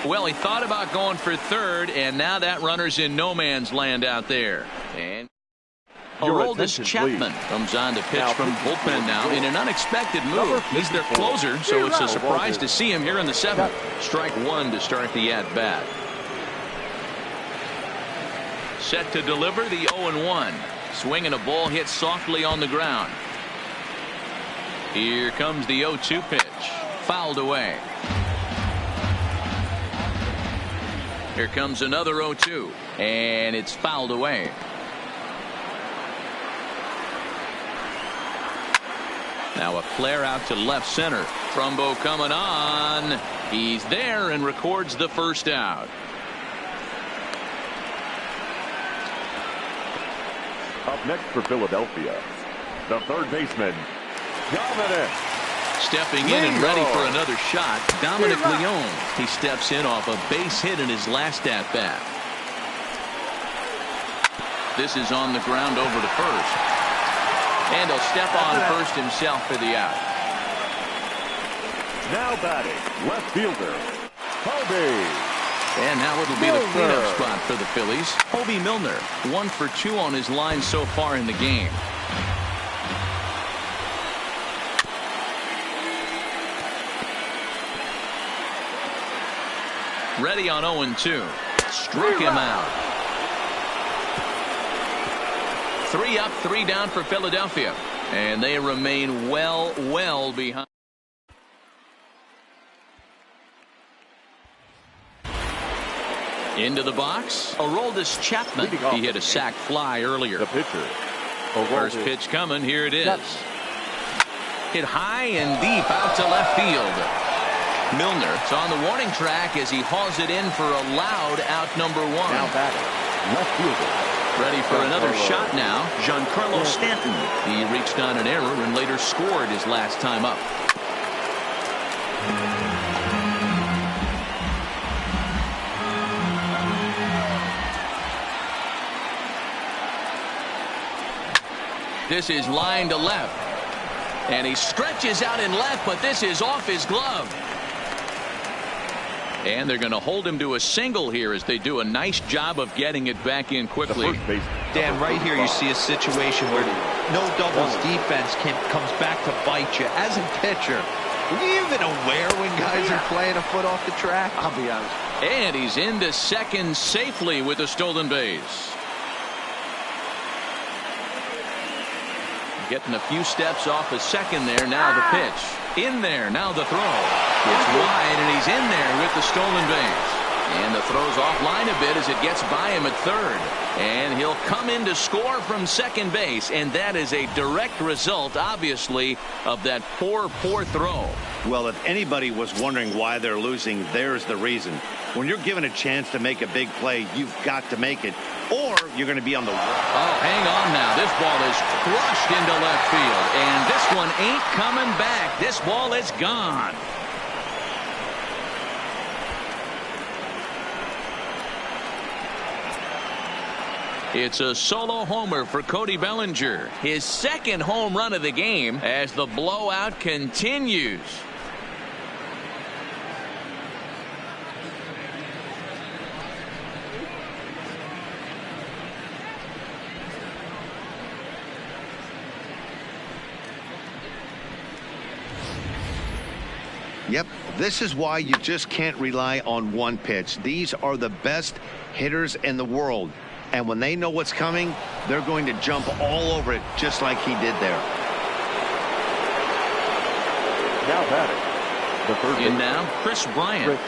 Well, he thought about going for third, and now that runner's in no man's land out there. And Aroldis Chapman comes on to pitch from bullpen now in an unexpected move. He's their closer, so it's a surprise to see him here in the 7th. Strike 1 to start the at-bat. Set to deliver the 0-1. Swinging a ball hit softly on the ground. Here comes the 0-2 pitch. Fouled away. Here comes another 0-2, and it's fouled away. Now a flare out to left center. Trumbo coming on. He's there and records the first out. Up next for Philadelphia, the third baseman, Dominic. Stepping in and ready for another shot, Dominic Leone. He steps in off a base hit in his last at-bat. This is on the ground over to first. And he'll step on first himself for the out. Now batting, left fielder, Kobe. And now it'll be the cleanup spot for the Phillies. Kobe Milner, 1 for 2 on his line so far in the game. Ready on 0-2. Struck him out. 3 up, 3 down for Philadelphia. And they remain well behind. Into the box, Aroldis Chapman. He hit a sac fly earlier. The pitcher. First pitch coming. Here it is. Hit high and deep out to left field. Milner's on the warning track as he hauls it in for a loud out number 1. Now batting, left fielder. Ready for another shot now. Giancarlo Stanton. He reached on an error and later scored his last time up. This is line to left. And he stretches out in left, but this is off his glove. And they're going to hold him to a single here as they do a nice job of getting it back in quickly. Dan, right here you see a situation where no doubles defense comes back to bite you. As a pitcher, are you even aware when guys are playing a foot off the track? I'll be honest. And he's into second safely with a stolen base. Getting a few steps off a second there. Now the pitch. In there. Now the throw. It's wide, and he's in there with the stolen base. And the throw's offline a bit as it gets by him at third. And he'll come in to score from second base. And that is a direct result, obviously, of that poor throw. Well, if anybody was wondering why they're losing, there's the reason. When you're given a chance to make a big play, you've got to make it, or you're going to be on the wall. Oh, hang on now. This ball is crushed into left field, and this one ain't coming back. This ball is gone. It's a solo homer for Cody Bellinger. His second home run of the game as the blowout continues. Yep, this is why you just can't rely on one pitch. These are the best hitters in the world. And when they know what's coming, they're going to jump all over it just like he did there. Now batting, the third in now, Chris Bryant.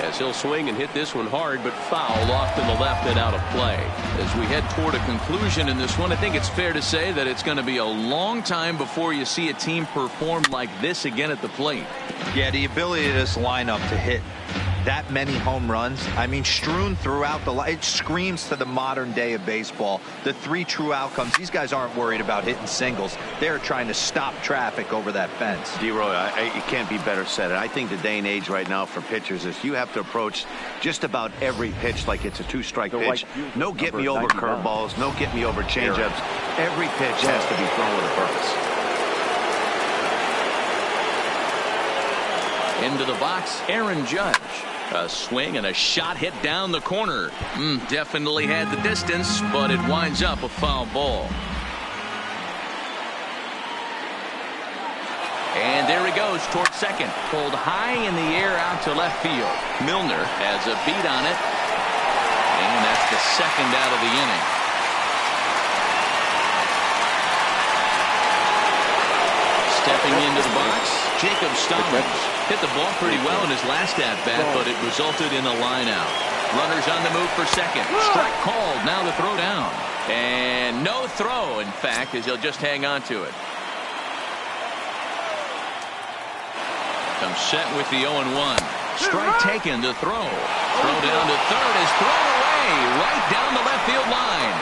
As he'll swing and hit this one hard, but foul off to the left and out of play. As we head toward a conclusion in this one, I think it's fair to say that it's going to be a long time before you see a team perform like this again at the plate. Yeah, the ability of this lineup to hit that many home runs, I mean, strewn throughout the line. It screams to the modern day of baseball. The 3 true outcomes. These guys aren't worried about hitting singles. They're trying to stop traffic over that fence. D-Roy, it can't be better said. I think the day and age right now for pitchers is you have to approach just about every pitch like it's a 2-strike pitch. No get me over curveballs, no get me over changeups. Every pitch has to be thrown with a purpose. Into the box, Aaron Judge. A swing and a shot hit down the corner. Definitely had the distance, but it winds up a foul ball. And there he goes towards second. Pulled high in the air out to left field. Milner has a beat on it. And that's the second out of the inning. Stepping into the box, Jacob Stallings. Hit the ball pretty well in his last at-bat, but it resulted in a line-out. Runners on the move for second. Strike called. Now the throw down. And no throw, in fact, as he'll just hang on to it. Comes set with the 0-1. Strike taken to throw. Throw down to third is thrown away right down the left field line.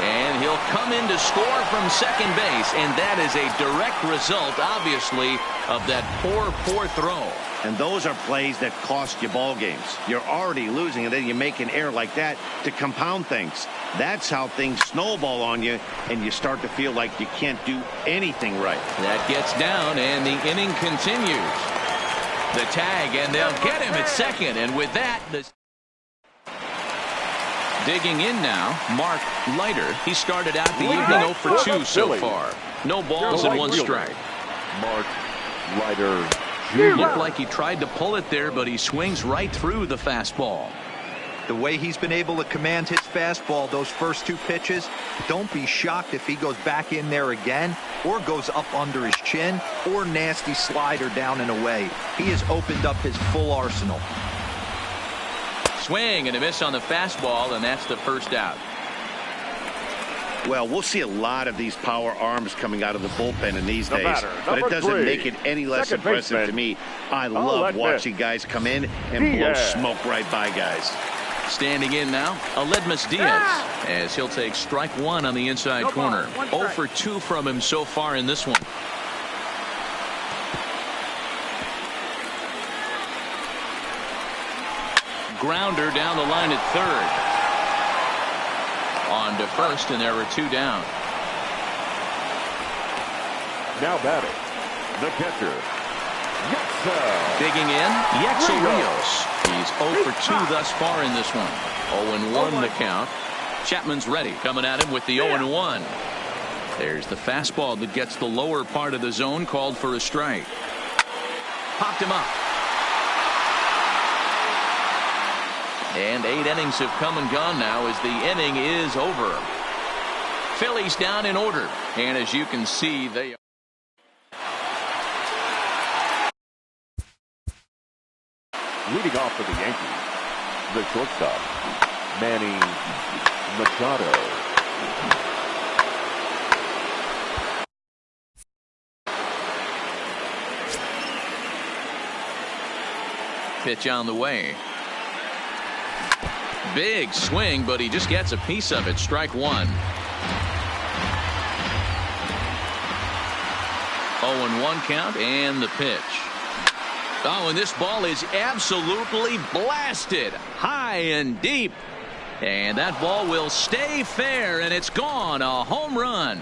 And he'll come in to score from second base, and that is a direct result, obviously, of that poor throw. And those are plays that cost you ball games. You're already losing, and then you make an error like that to compound things. That's how things snowball on you, and you start to feel like you can't do anything right. That gets down, and the inning continues. The tag, and they'll get him at second, and with that, the... Digging in now, Mark Leiter. He started out the evening 0 for 2 so far. No balls and 1 strike. Mark Leiter Jr. Looked like he tried to pull it there, but he swings right through the fastball. The way he's been able to command his fastball those first 2 pitches, don't be shocked if he goes back in there again or goes up under his chin or nasty slider down and away. He has opened up his full arsenal. Swing and a miss on the fastball, and that's the first out. Well, we'll see a lot of these power arms coming out of the bullpen in these days, but it doesn't make it any less impressive to me. I love watching guys come in and blow smoke right by guys. Standing in now, Aledmys Diaz, as he'll take strike 1 on the inside corner. 0 for 2 from him so far in this one. Grounder down the line at third. On to first, and there were 2 down. Now batting, the catcher, Yaxa. Digging in, Yaxa Rios. He's 0 for 2 thus far in this one. 0-1 the count. Chapman's ready, coming at him with the 0-1. There's the fastball that gets the lower part of the zone, called for a strike. Popped him up. And 8 innings have come and gone now as the inning is over. Phillies down in order. And as you can see, they are. Leading off for the Yankees, the shortstop, Manny Machado. Pitch on the way. Big swing, but he just gets a piece of it. Strike 1. 0-1 count, and the pitch. Oh, and this ball is absolutely blasted high and deep. And that ball will stay fair, and it's gone. A home run.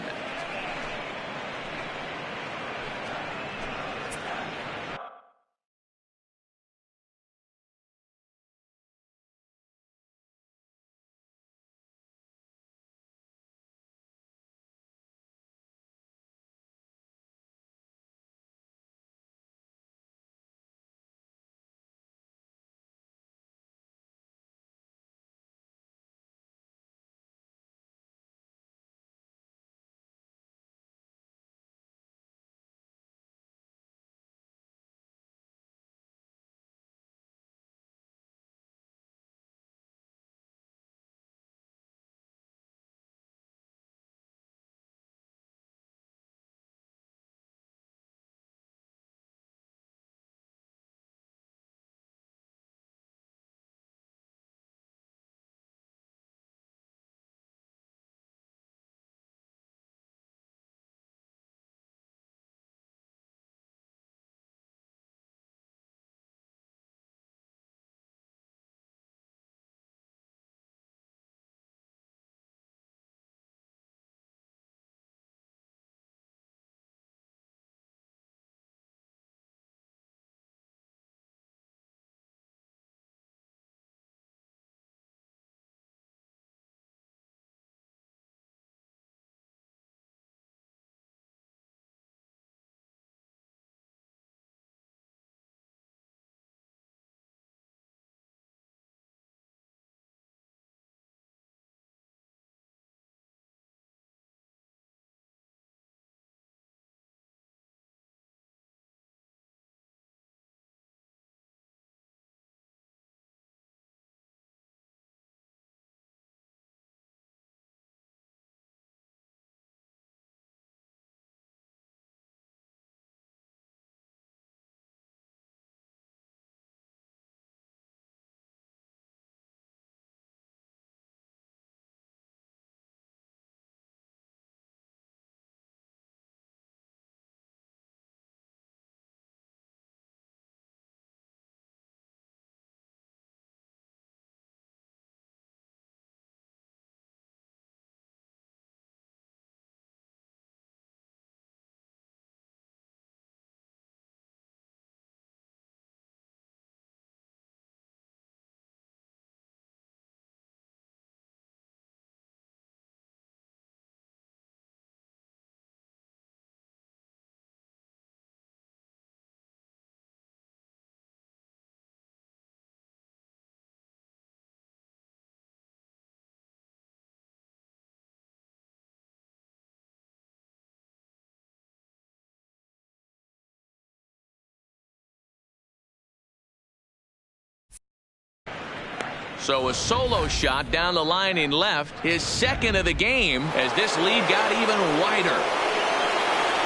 So a solo shot down the line in left, his second of the game, as this lead got even wider.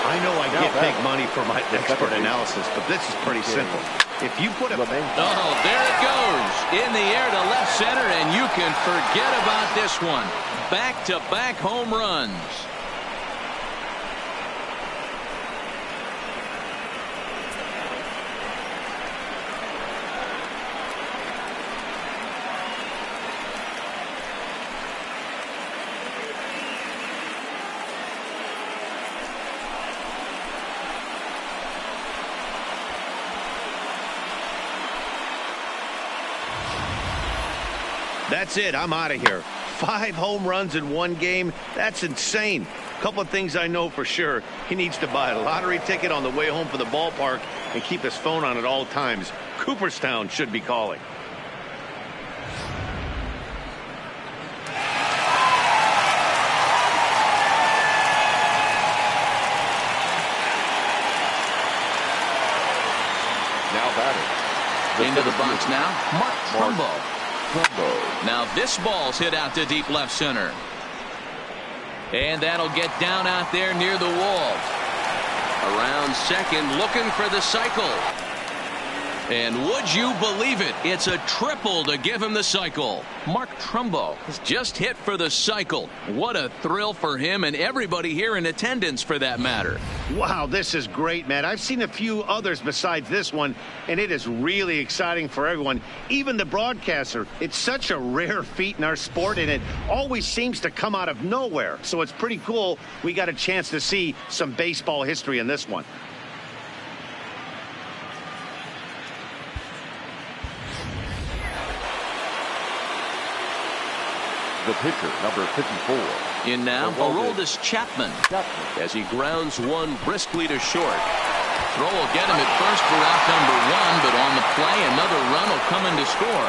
I know I get big money for my expert analysis, but this is pretty simple. If you put a... Oh, there it goes. In the air to left center, and you can forget about this one. Back-to-back home runs. That's it. I'm out of here. 5 home runs in one game. That's insane. A couple of things I know for sure. He needs to buy a lottery ticket on the way home from the ballpark and keep his phone on at all times. Cooperstown should be calling. Now batting. Into the box now, Mark Trumbo. Now this ball's hit out to deep left center. And that'll get down out there near the wall. Around second, looking for the cycle. And would you believe it? It's a triple to give him the cycle. Mark Trumbo has just hit for the cycle. What a thrill for him and everybody here in attendance for that matter. Wow, this is great, man. I've seen a few others besides this one, and it is really exciting for everyone, even the broadcaster. It's such a rare feat in our sport, and it always seems to come out of nowhere. So it's pretty cool we got a chance to see some baseball history in this one. The pitcher, number 54. In now, Aroldis Chapman, as he grounds one briskly to short. Throw will get him at first for out number 1, but on the play, another run will come in to score.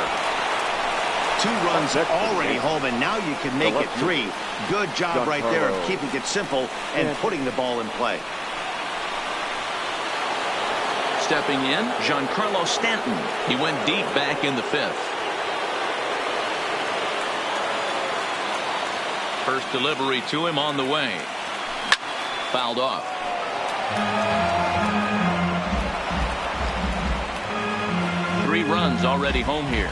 2 runs already home, and now you can make it 3. Good job right there of keeping it simple and putting the ball in play. Stepping in, Giancarlo Stanton. He went deep back in the 5th. First delivery to him on the way. Fouled off. Three runs already home here.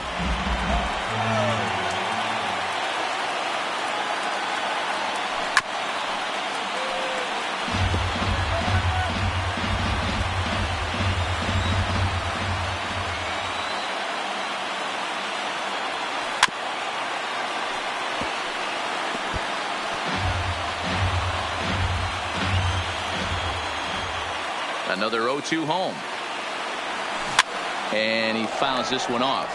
Another 0-2 home. And he fouls this one off.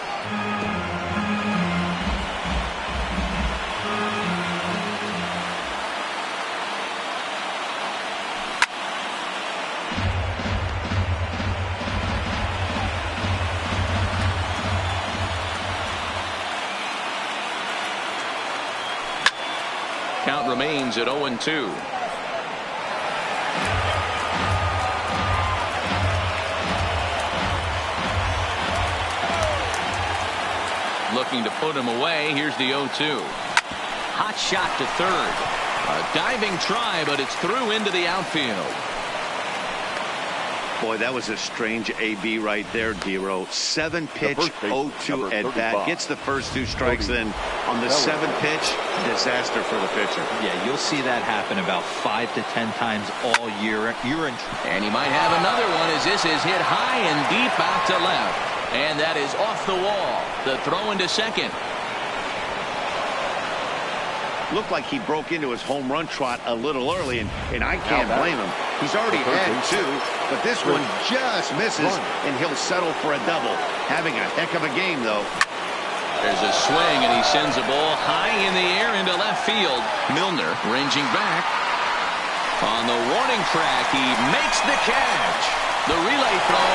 Count remains at 0-2. Looking to put him away. Here's the 0-2. Hot shot to third. A diving try, but it's through into the outfield. Boy, that was a strange AB right there, Dero. 7-pitch, 0-2 at bat. Gets the first 2 strikes, then on the 7th pitch, disaster for the pitcher. Yeah, you'll see that happen about 5 to 10 times all year. And he might have another one as this is hit high and deep out to left. And that is off the wall. The throw into second. Looked like he broke into his home run trot a little early, and I can't blame him. He's already had 2, but this one just misses, and he'll settle for a double. Having a heck of a game, though. There's a swing, and he sends a ball high in the air into left field. Milner ranging back. On the warning track, he makes the catch. The relay throw,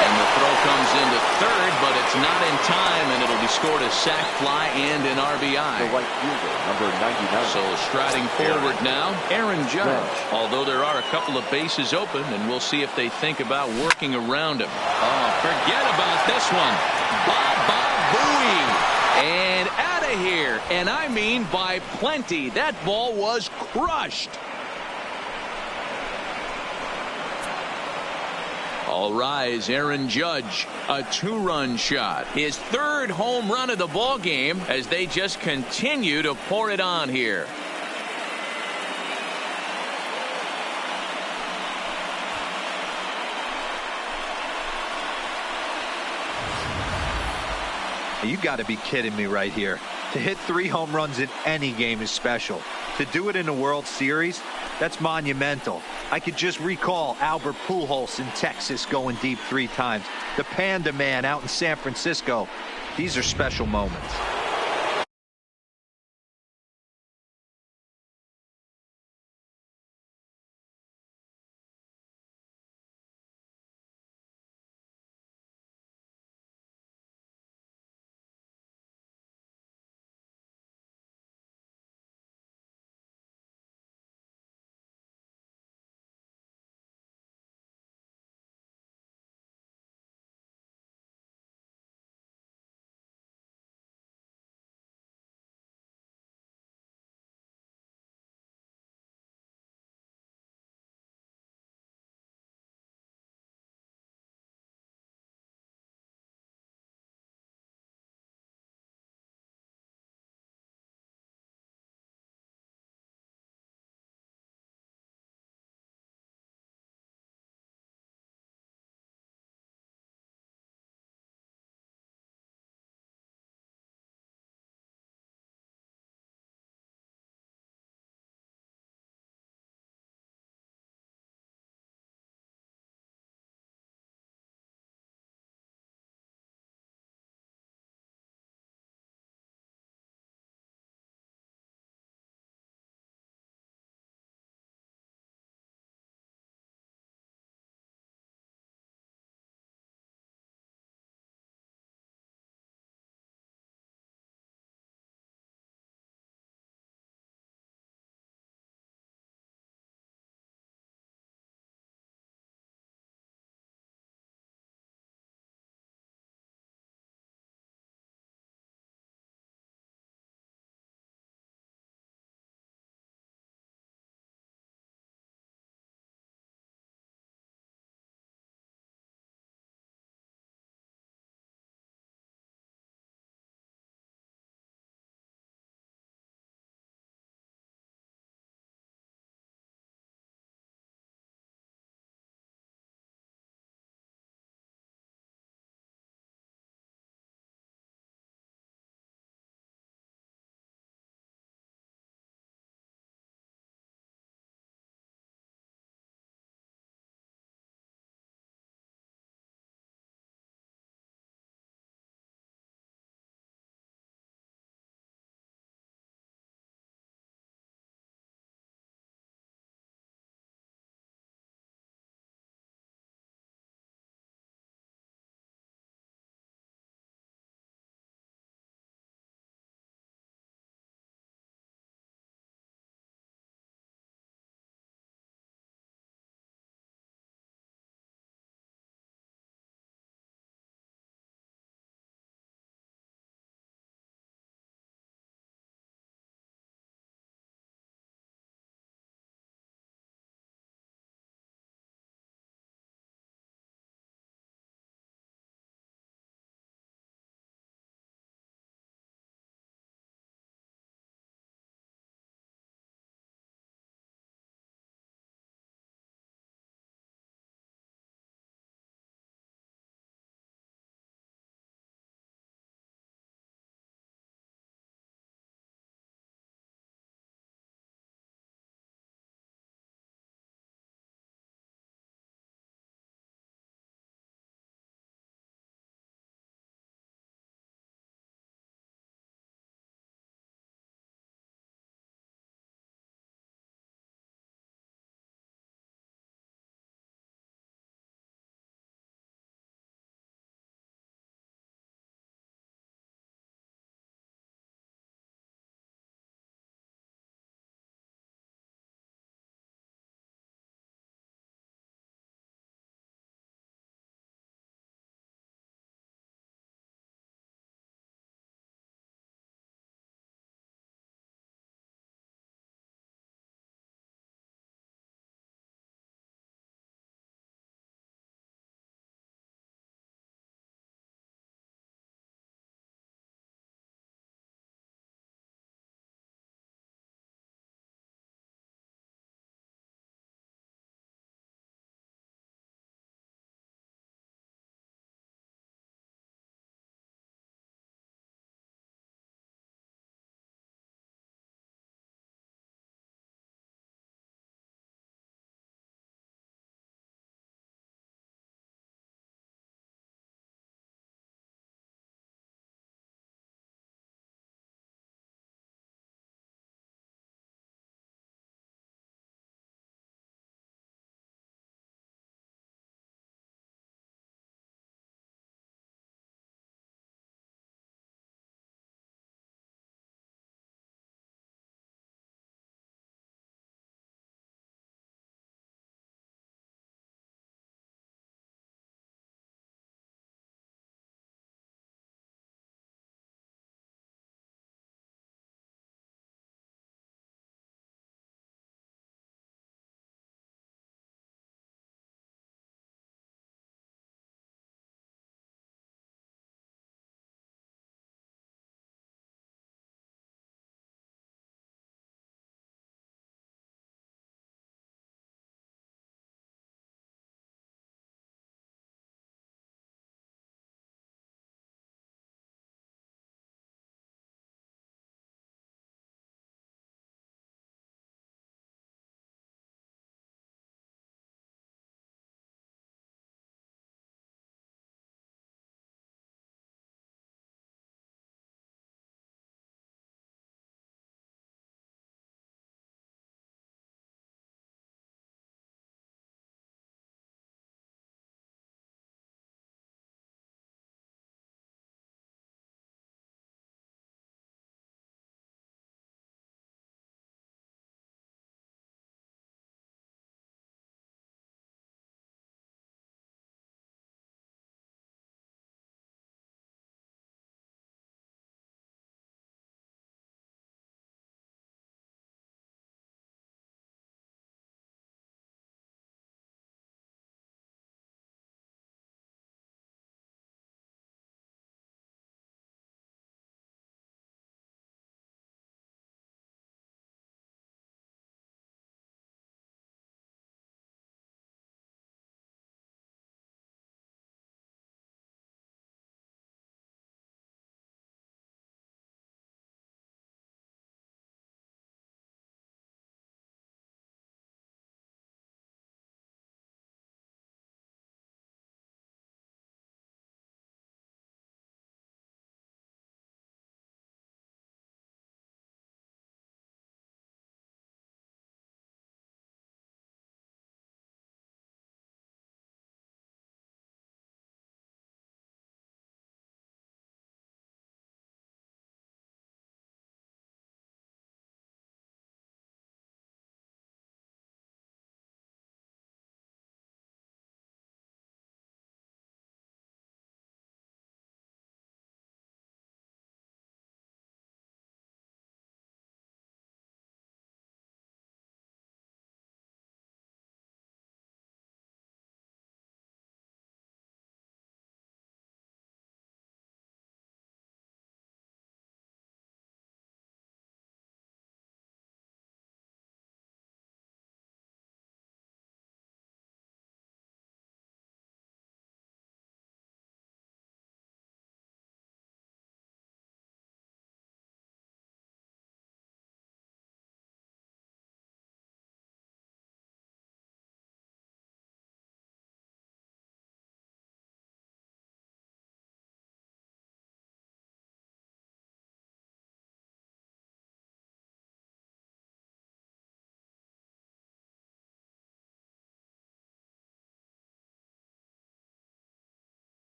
and the throw comes into third, but it's not in time, and it'll be scored as sac fly and an RBI. The right fielder, number 99. So striding forward now, Aaron Judge. Although there are a couple of bases open, and we'll see if they think about working around him. Oh, forget about this one. Baba Booey. of here, and I mean by plenty. That ball was crushed. All rise, Aaron Judge, a 2-run shot. His 3rd home run of the ball game as they just continue to pour it on here. You got to be kidding me right here. To hit 3 home runs in any game is special. To do it in a World Series, that's monumental. I could just recall Albert Pujols in Texas going deep 3 times. The Panda Man out in San Francisco. These are special moments.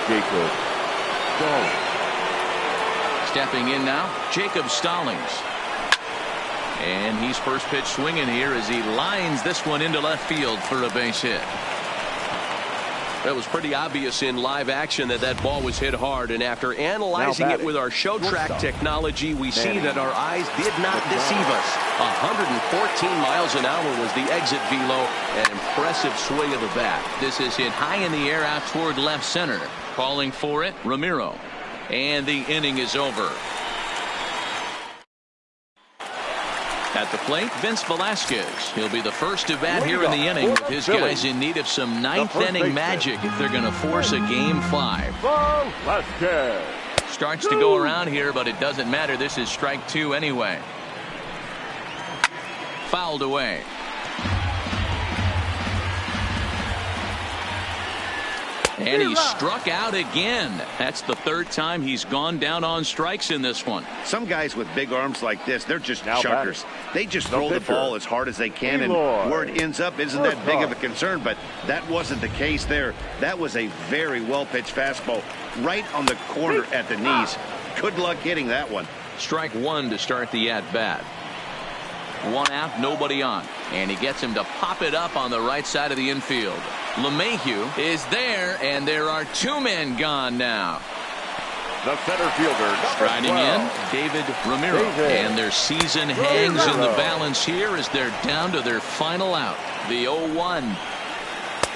Jacob Stallings. Stepping in now, Jacob Stallings. And he's first pitch swinging here as he lines this one into left field for a base hit. That was pretty obvious in live action that ball was hit hard, and after analyzing it with our show track technology, we see that our eyes did not deceive us. 114 miles an hour was the exit velo, an impressive swing of the bat. This is hit high in the air out toward left center. Calling for it, Ramiro. And the inning is over. At the plate, Vince Velasquez. He'll be the first to bat here in the inning with his guys in need of some ninth inning magic if they're going to force a game 5. Velasquez starts to go around here, but it doesn't matter. This is strike 2 anyway. Fouled away. And he struck out again. That's the third time he's gone down on strikes in this one. Some guys with big arms like this, they're just Now chuckers. batting. They just No throw the pitcher. ball as hard as they can, and Eloy. where it ends up isn't that big of a concern, but that wasn't the case there. That was a very well-pitched fastball right on the corner at the knees. Good luck hitting that one. Strike 1 to start the at-bat. 1 out, nobody on. And he gets him to pop it up on the right side of the infield. LeMahieu is there, and there are 2 men gone now. The center fielder. Striding in, David Ramiro. And their season hangs in the balance here as they're down to their final out. The 0-1.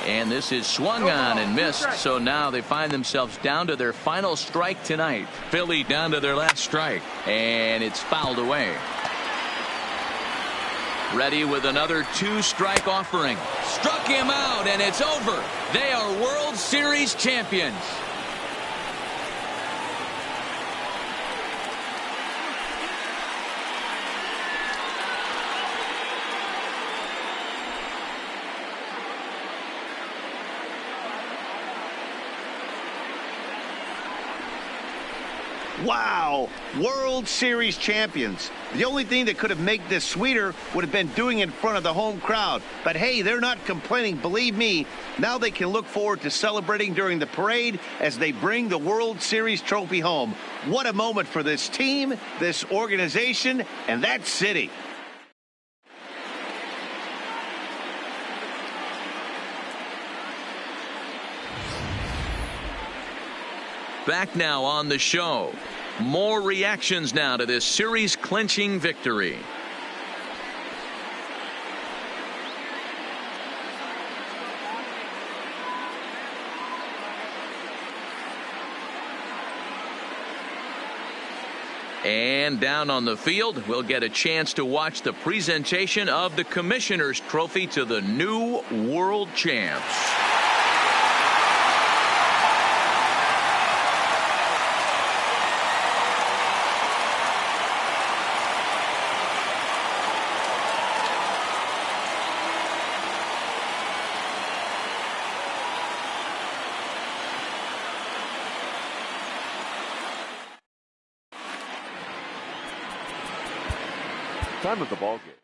And this is swung on and missed, so now they find themselves down to their final strike tonight. Philly down to their last strike, and it's fouled away. Ready with another 2-strike offering. Struck him out, and it's over. They are World Series champions. Wow, World Series champions. The only thing that could have made this sweeter would have been doing it in front of the home crowd. But hey, they're not complaining, believe me. Now they can look forward to celebrating during the parade as they bring the World Series trophy home. What a moment for this team, this organization, and that city. Back now on the show. More reactions now to this series clinching victory. And down on the field, we'll get a chance to watch the presentation of the Commissioner's Trophy to the new world champs. Time of the ball game.